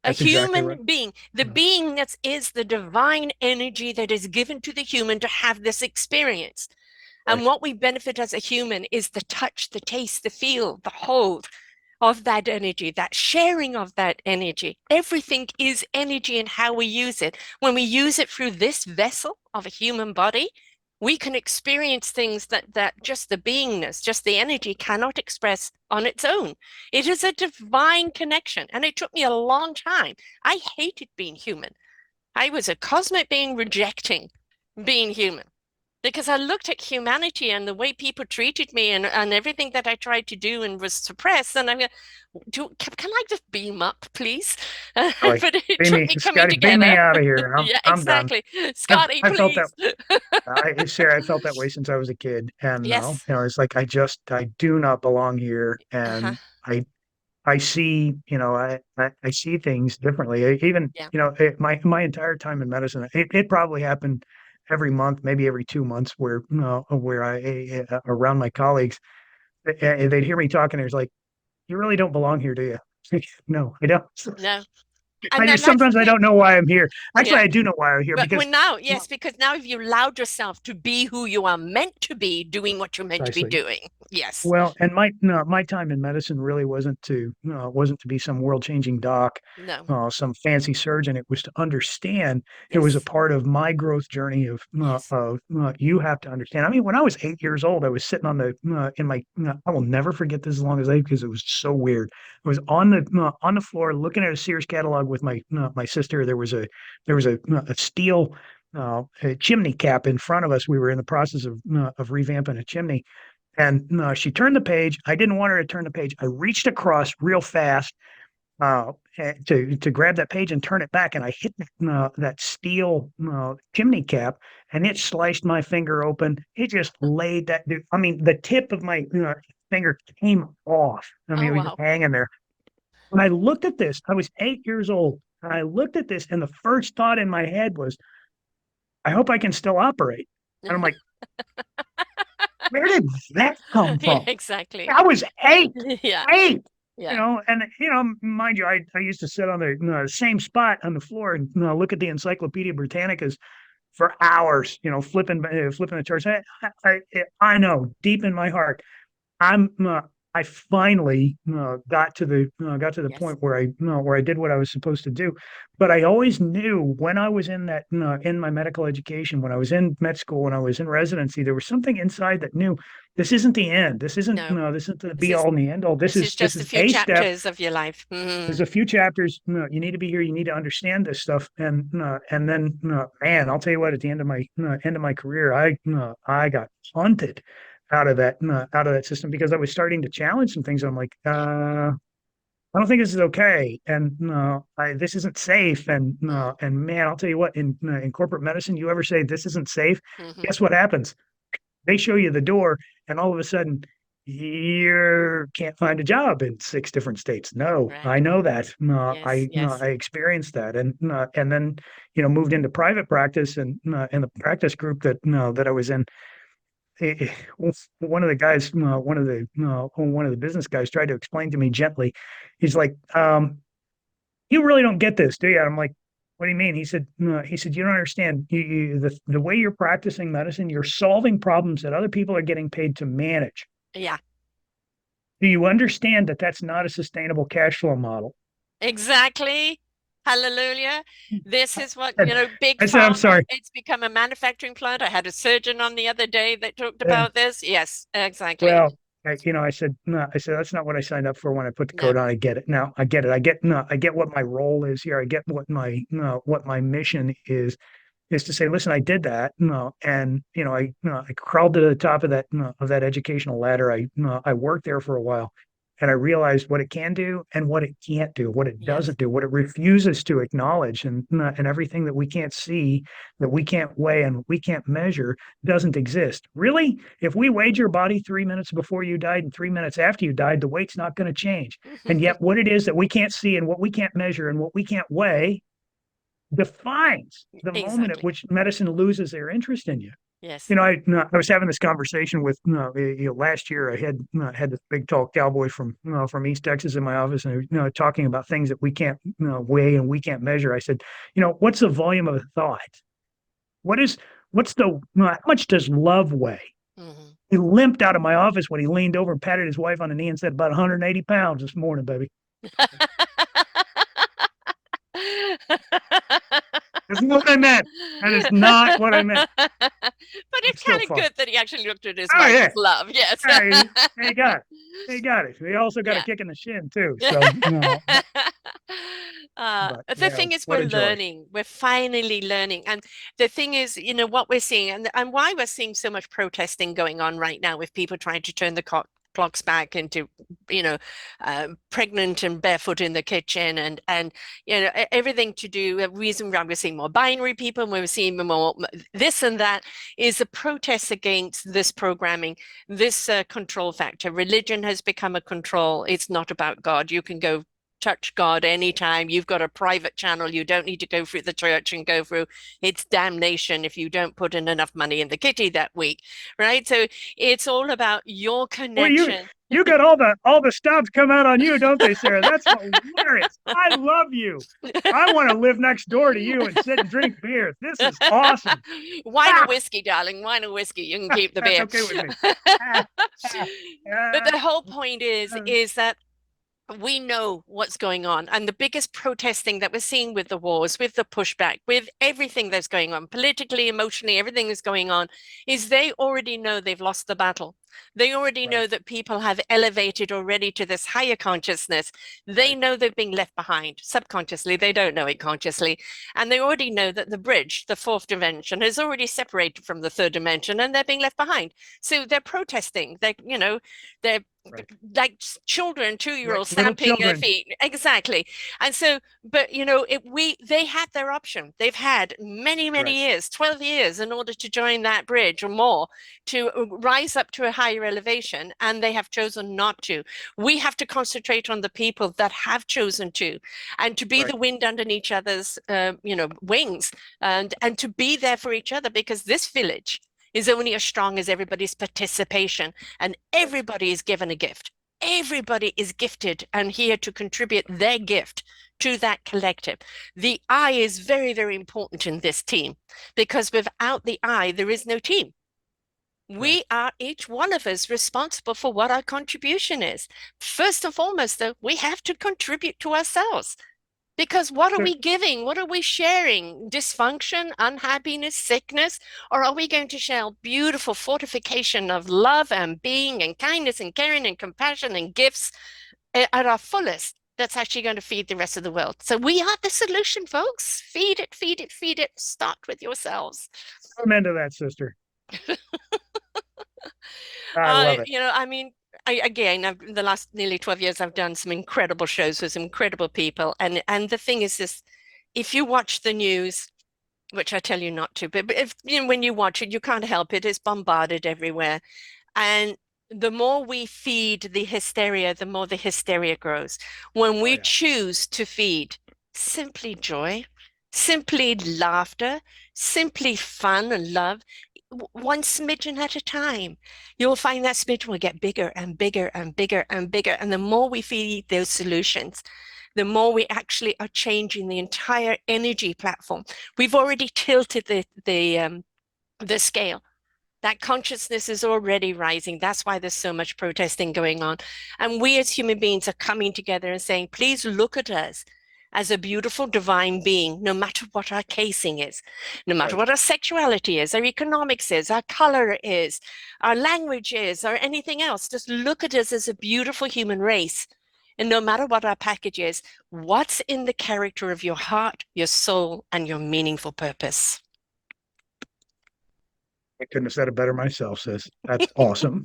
That's exactly right. human being. The No, being that is the divine energy that is given to the human to have this experience. And right, what we benefit as a human is the touch, the taste, the feel, the hold of that energy, that sharing of that energy. Everything is energy and how we use it. When we use it through this vessel of a human body, we can experience things that just the beingness, just the energy cannot express on its own. It is a divine connection. And it took me a long time. I hated being human. I was a cosmic being rejecting being human because I looked at humanity and the way people treated me and everything that I tried to do and was suppressed. And I'm going, can I just beam up, please? like, But it beam took me, me coming Scotty, beam me together. out of here. Yeah, I'm done. exactly. Scotty, I felt that. please. Sarah, I felt that way since I was a kid, and no, Yes. it's like I do not belong here, Uh-huh. and I see, I see things differently. Even, Yeah. my entire time in medicine, it probably happened every month, maybe every 2 months, where around my colleagues, they'd hear me talking. It's like, you really don't belong here, do you? No, I don't. No. And then that's the Sometimes I thing. don't know why I'm here. Actually, Yeah. I do know why I'm here But because, when now, well, yes, because now you allowed yourself to be who you are meant to be, doing what you're meant to be precisely. doing. Yes. Well, and my no, my time in medicine really wasn't to be some world-changing doc, No. some fancy surgeon. It was to understand. It was a Yes. part of my growth journey Yes. you have to understand. I mean, when I was 8 years old, I was sitting on the in my I will never forget this as long as I because it was so weird. I was on the floor looking at a Sears catalog with my sister. There was a steel a chimney cap in front of us. We were in the process of revamping a chimney, and she turned the page. I didn't want her to turn the page. I reached across real fast to grab that page and turn it back, and I hit that steel chimney cap, and it sliced my finger open. It just laid that. I mean, the tip of my finger came off. I mean, Oh, it was just wow. hanging there. When I looked at this, I was 8 years old, and I looked at this, and the first thought in my head was, I hope I can still operate. And I'm like, where did that come Yeah, from? exactly. I was eight, Yeah. eight, Yeah. and mind you, I used to sit on the same spot on the floor and look at the Encyclopedia Britannicas for hours, flipping the charts. I know deep in my heart I'm I finally got to the Yes. point where I did what I was supposed to do. But I always knew when I was in that in my medical education, when I was in med school, when I was in residency, there was something inside that knew this isn't the end. This isn't No, this isn't the this be is all and the end all. this is This just a is few a step. chapters of your life. There's a few chapters. You need to be here. You need to understand this stuff. And then man, I'll tell you what. At the end of my career, I got hunted out of that system because I was starting to challenge some things. I'm like, Yeah. I don't think this is okay, and this isn't safe. Mm. And man, I'll tell you what. In corporate medicine, you ever say this isn't safe? Hmm. Guess what happens? They show you the door, and all of a sudden, you can't find a job in six different states. No, I Correct. know that. Yes, yes. I experienced that, and then moved into private practice, and in the practice group that I was in, eh, one of the guys, one of the business guys, tried to explain to me gently. He's like, "You really don't get this, do you?" And I'm like, "What do you mean?" He said, "No." He said, "You don't understand. The way you're practicing medicine, you're solving problems that other people are getting paid to manage. Yeah, Do you understand that that's not a sustainable cash flow model?" exactly. Hallelujah. This is what, And big I said, "I'm pharma, sorry." it's become a manufacturing plant. I had a surgeon on the other day that talked Yeah. about this. Yes, exactly. Well, I said, no, I said, that's not what I signed up for when I put the No. code on. I get it now. I get it. I get, no, I get what my role is here. I get what my, no, what my mission is to say, listen, I did that, and I crawled to the top of that educational ladder. I worked there for a while, and I realized what it can do and what it can't do, what it Yes. doesn't do, what it refuses to acknowledge, and everything that we can't see, that we can't weigh, and we can't measure doesn't exist. Really, if we weighed your body 3 minutes before you died and 3 minutes after you died, the weight's not going to change. And yet, what it is that we can't see and what we can't measure and what we can't weigh defines the moment at Exactly. which medicine loses their interest in you. Yes. I was having this conversation with last year. I had this big tall cowboy from East Texas in my office, and talking about things that we can't weigh and we can't measure. I said, what's the volume of a thought? What is what's the how much does love weigh? Hmm. He limped out of my office when he leaned over and patted his wife on the knee and said, "About 180 pounds this morning, baby." That's not what I meant. That is not what I meant. But It's it's still kind of fun. good that he actually looked at his Oh wife yeah. as love. Yes. Hey, he got it. He got it. He also got a Yeah. kick in the shin too. So no, but The thing is, what we're a joy. learning. We're finally learning. And the thing is, what we're seeing and why we're seeing so much protesting going on right now with people trying to turn the clocks back into, pregnant and barefoot in the kitchen and everything to do. The reason why we're seeing more binary people, and we're seeing more this and that is a protest against this programming, this control factor. Religion has become a control. It's not about God. You can go touch God anytime. You've got a private channel. You don't need to go through the church and go through. It's damnation if you don't put in enough money in the kitty that week, right? So it's all about your Well, connection. you got all the stops come out on you, don't they, Sarah? That's hilarious. I love you. I want to live next door to you and sit and drink beer. This is awesome. Wine or Ah, whiskey, darling. Wine or whiskey. You can keep the that's beer. okay with me. Ah, ah, But ah, the whole point is ah. is that we know what's going on. And the biggest protesting that we're seeing with the wars, with the pushback, with everything that's going on, politically, emotionally, everything that's going on, is they already know they've lost the battle. They already Right, know that people have elevated already to this higher consciousness. They right, know they're being left behind subconsciously. They don't know it consciously. And they already know that the bridge, the fourth dimension, has already separated from the third dimension and they're being left behind. So they're protesting. They're right. like children, 2 year Like olds little stamping their children. feet. Exactly. And so, but they had their option. They've had many, many Correct. years, 12 years in order to join that bridge or more to rise up to a higher elevation. And they have chosen not to. We have to concentrate on the people that have chosen to, and to be Right. the wind underneath each other's, wings, and to be there for each other, because this village is only as strong as everybody's participation, and Yes. everybody is given a gift. Everybody is gifted and here to contribute their gift to that collective. The I is very, very important in this team because without the I, there is no team. Right. We are each one of us responsible for what our contribution is. First and foremost, though, we have to contribute to ourselves. Because what are So, we giving? What are we sharing? Dysfunction, unhappiness, sickness? Or are we going to share beautiful fortification of love and being and kindness and caring and compassion and gifts at our fullest? That's actually going to feed the rest of the world. So we are the solution, folks. Feed it, feed it, feed it. Start with yourselves. I'm into that, sister. I love it. I mean, in the last nearly 12 years, I've done some incredible shows with some incredible people. And the thing is this, if you watch the news, which I tell you not to, but if when you watch it, you can't help it. It's bombarded everywhere. And the more we feed the hysteria, the more the hysteria grows. When Oh we yeah. choose to feed simply joy, simply laughter, simply fun and love, one smidgen at a time, you'll find that smidgen will get bigger and bigger and bigger and bigger. And the more we feed those solutions, the more we actually are changing the entire energy platform. We've already tilted the scale. That consciousness is already rising. That's why there's so much protesting going on. And we as human beings are coming together and saying, please look at us as a beautiful divine being, no matter what our casing is, no matter Right. what our sexuality is, our economics is, our color is, our language is, or anything else. Just look at us as a beautiful human race. And no matter what our package is, what's in the character of your heart, your soul, and your meaningful purpose? I couldn't have said it better myself, sis. That's awesome.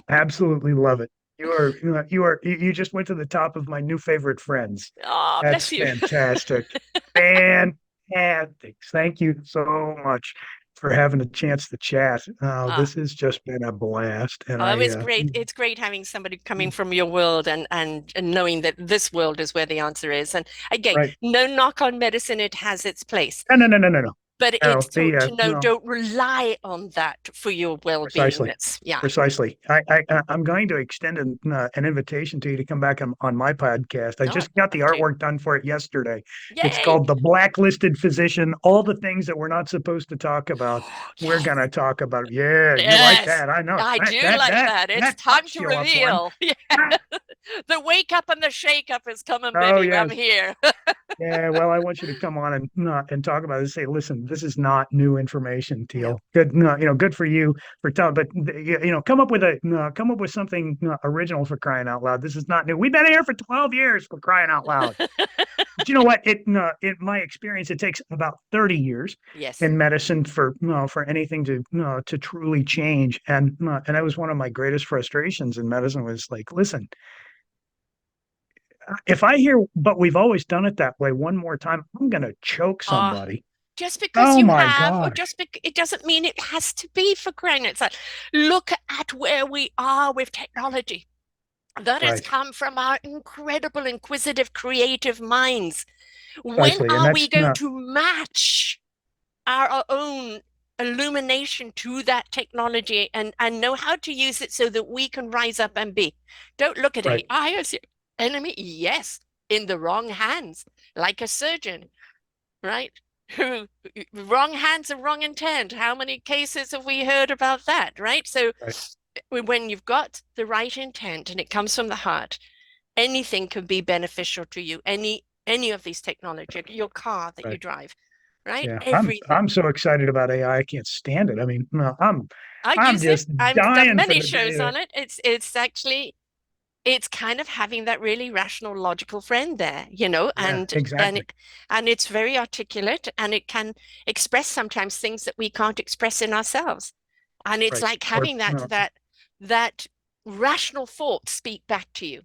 Absolutely love it. You just went to the top of my new favorite friends. Oh, That's bless you. fantastic. Fantastic. Thank you so much for having a chance to chat. Ah, This has just been a blast. And oh, I, it's great. It's great having somebody coming from your world and knowing that this world is where the answer is. And again, right. no knock on medicine, it has its place. No, no, no, no, no, no. But No, it's to know no, don't rely on that for your well-being. precisely. That's yeah. Precisely. I'm going to extend an invitation to you to come back on my podcast. I No, I'd just got the love to. artwork done for it yesterday. It's Yay! called The Blacklisted Physician. All the things that we're not supposed to talk about, Oh, we're yes. gonna talk about. Yeah, you like Yes. that. I know. I That do that like that that. It's that time touched to you up one. reveal. The wake up and the shake up is coming, Oh baby. I'm yes. here. Yeah, well, I want you to come on and talk about it. Say, listen, this is not new information, No. Teal. Good, no, good for you for telling. But come up with come up with something original for crying out loud. This is not new. We've been here for 12 years for crying out loud. But you know what? In my experience, it takes about 30 years Yes. in medicine for anything to truly change. And that was one of my greatest frustrations in medicine was like, listen, if I hear, but we've always done it that way one more time, I'm going to choke Ah, somebody. just because Oh you my have, or gosh. just it doesn't mean it has to be for crying outside. Look at where we are with technology. That has Right. come from our incredible, inquisitive, creative minds. When Precisely. And are that's we going to match our own illumination to that technology and know how to use it so that we can rise up and be? Don't look at right. AI as your enemy. Yes, in the wrong hands, like a surgeon, right? Who wrong hands and wrong intent. How many cases have we heard about that, right? So Right. when you've got the right intent and it comes from the heart, anything can be beneficial to you. Any of these technology, your car that you Right. drive, right? Yeah. Everything. I'm so excited about AI. I can't stand it. I mean, no, I I'm use it. just I've done dying for many the day shows that on it. It's actually it's kind of having that really rational, logical friend there, yeah, and exactly. and it's very articulate and it can express sometimes things that we can't express in ourselves. And it's Right. like Or having that no, that that rational thought speak back to you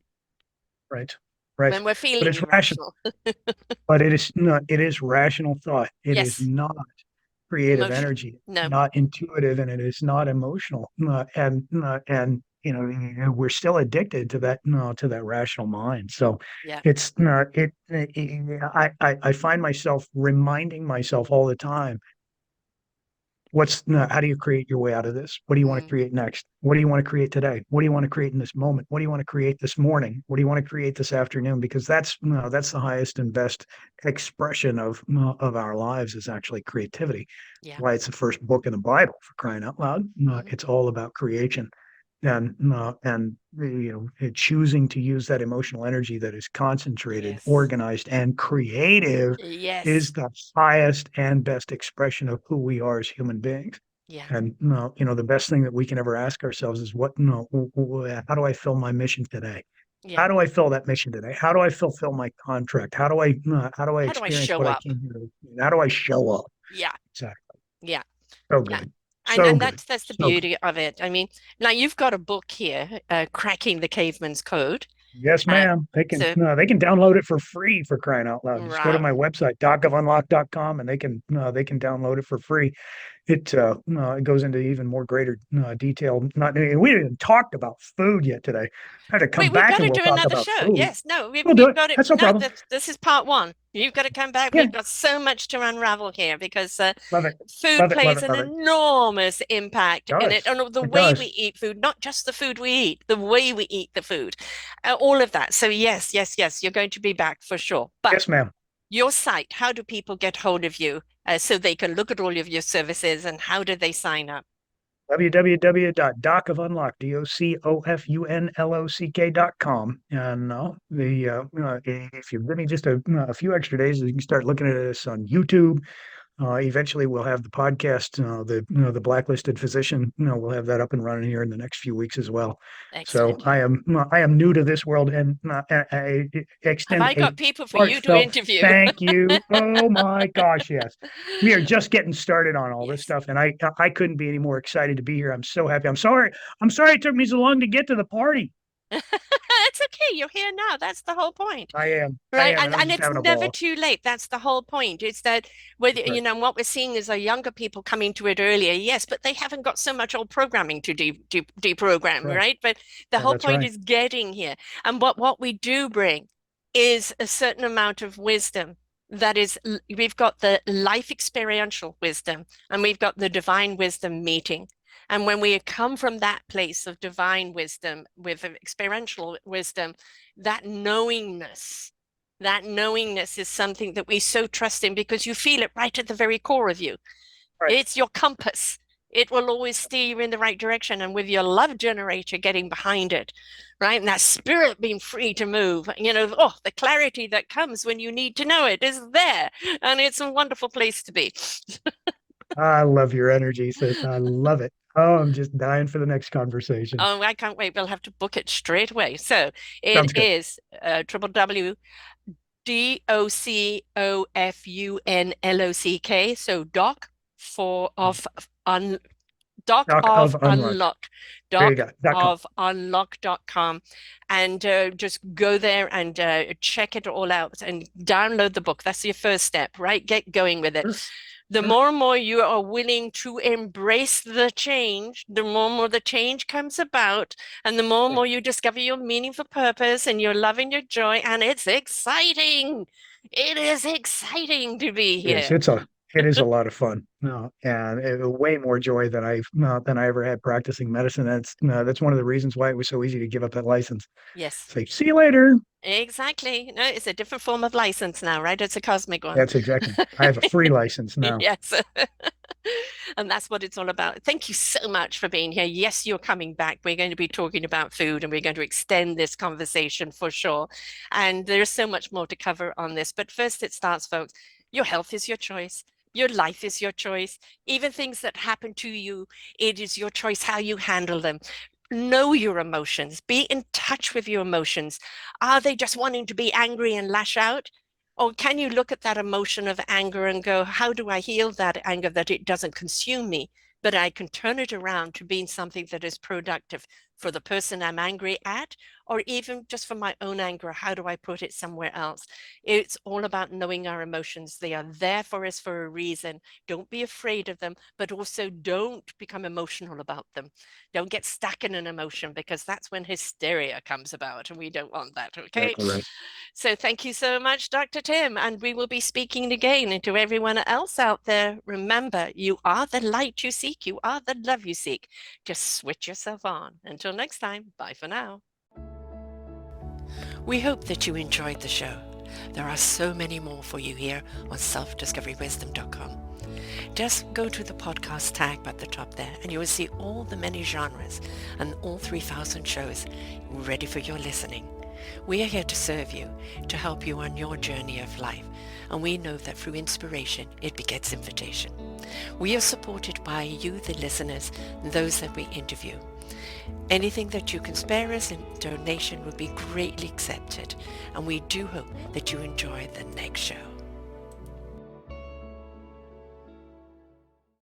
right. Right. when we're But feeling it's rational. irrational. But it is not, it is rational thought. It is Yes, not creative emotional. energy, No, not intuitive, and it is not emotional. And we're still addicted to that, no, to that rational mind. So yeah. it's not I find myself reminding myself all the time how do you create your way out of this? What do you want to Mm, create next? What do you want to create today? What do you want to create in this moment? What do you want to create this morning? What do you want to create this afternoon? Because that's the highest and best expression of our lives is actually creativity. yeah. Why it's the first book in the Bible for crying out loud. Mhm. It's all about creation and choosing to use that emotional energy that is concentrated, Yes. organized, and creative is Yes. the highest and best expression of who we are as human beings. Yeah. And the best thing that we can ever ask ourselves is how do I fill my mission today? Yeah. How do I fill that mission today? How do I fulfill my contract? How do I How do I experience show what I up? came here to? How do I show up? Yeah. Exactly. Yeah. So Yeah. good. And So and good. that's the So good. beauty of it. I mean, now you've got a book here, Cracking the Caveman's Code. Yes, Uh, ma'am. They can so, no, they can download it for free for crying out loud. Just go to wow. my website, docofunlock.com, and they can download it for free. It goes into even more greater detail. Not we haven't even talked about food yet today. I have to come We've back got and to we'll do talk another about show. food. Yes, no, we've We'll do we've it. got it. That's no No, problem. this is part one. You've got to come back. Yeah, We've got so much to unravel here because love it. food Love it, love plays it, an love it. enormous impact It in it, does. and the It way we does. eat food, not just the food we eat, the way we eat the food, all of that. So yes, yes, yes, you're going to be back for sure. But Yes, ma'am. your site, how do people get hold of you so they can look at all of your services and how do they sign up? www.docofunlock.com. And if you give me just a few extra days, you can start looking at this on YouTube. Eventually, we'll have the podcast, the blacklisted physician. We'll have that up and running here in the next few weeks as well. So Excellent. I am new to this world, and I Have extend I a got people for you to heartfelt interview? thank you. Oh my gosh, yes, we are just getting started on all this Yes. stuff, and I couldn't be any more excited to be here. I'm so happy. I'm sorry it took me so long to get to the party. It's okay. You're here now. That's the whole point. I Right. am, And and I'm and just it's having a never ball. too late. That's the whole point. It's that whether, That's right. what we're seeing is our younger people coming to it earlier, yes, but they haven't got so much old programming to That's deprogram, right. right? But the Yeah, whole that's point right. is getting here. And what we do bring is a certain amount of wisdom. That is, we've got the life experiential wisdom and we've got the divine wisdom meeting. And when we come from that place of divine wisdom with experiential wisdom, that knowingness, that knowingness is something that we so trust in because you feel it right at the very core of you. Right. It's your compass. It will always steer you in the right direction. And with your love generator getting behind it, right? And that spirit being free to move, the clarity that comes when you need to know it is there. And it's a wonderful place to be. I love your energy, sis. I love it. Oh, I'm just dying for the next conversation. Oh, I can't wait. We'll have to book it straight away. So it Sounds good. is www.docofunlock. So doc of un doc Dock of of Unlock. unlock, There you doc go. .com. of unlock.com, and just go there and check it all out and download the book. That's your first step, right? Get going with it. Sure. The Sure. more and more you are willing to embrace the change, the more and more the change comes about, and the more and more you discover your meaningful purpose and your love and your joy, and it's exciting. It is exciting to be It is. here. It is a lot of fun. No, and way more joy than I ever had practicing medicine. That's one of the reasons why it was so easy to give up that license. Yes, Say, see you later. exactly. No, it's a different form of license now, right? It's a cosmic one. That's exactly. I have a free license now. Yes. And that's what it's all about. Thank you so much for being here. Yes, you're coming back. We're going to be talking about food and we're going to extend this conversation for sure. And there's so much more to cover on this. But first, it starts, folks. Your health is your choice. Your life is your choice. Even things that happen to you, it is your choice how you handle them. Know your emotions. Be in touch with your emotions. Are they just wanting to be angry and lash out? Or can you look at that emotion of anger and go, how do I heal that anger that it doesn't consume me, but I can turn it around to being something that is productive for the person I'm angry at or even just for my own anger, how do I put it somewhere else? It's all about knowing our emotions. They are there for us for a reason. Don't be afraid of them, but also don't become emotional about them. Don't get stuck in an emotion, because that's when hysteria comes about, and we don't want that. Okay. Exactly right. So thank you so much, Dr. Tim. And we will be speaking again. And to everyone else out there, remember, you are the light you seek. You are the love you seek. Just switch yourself on. Until next time, bye for now. We hope that you enjoyed the show. There are so many more for you here on selfdiscoverywisdom.com. Just go to the podcast tab at the top there, and you will see all the many genres and all 3,000 shows ready for your listening. We are here to serve you, to help you on your journey of life, and we know that through inspiration, it begets invitation. We are supported by you, the listeners, and those that we interview. Anything that you can spare us in donation would be greatly accepted, and we do hope that you enjoy the next show.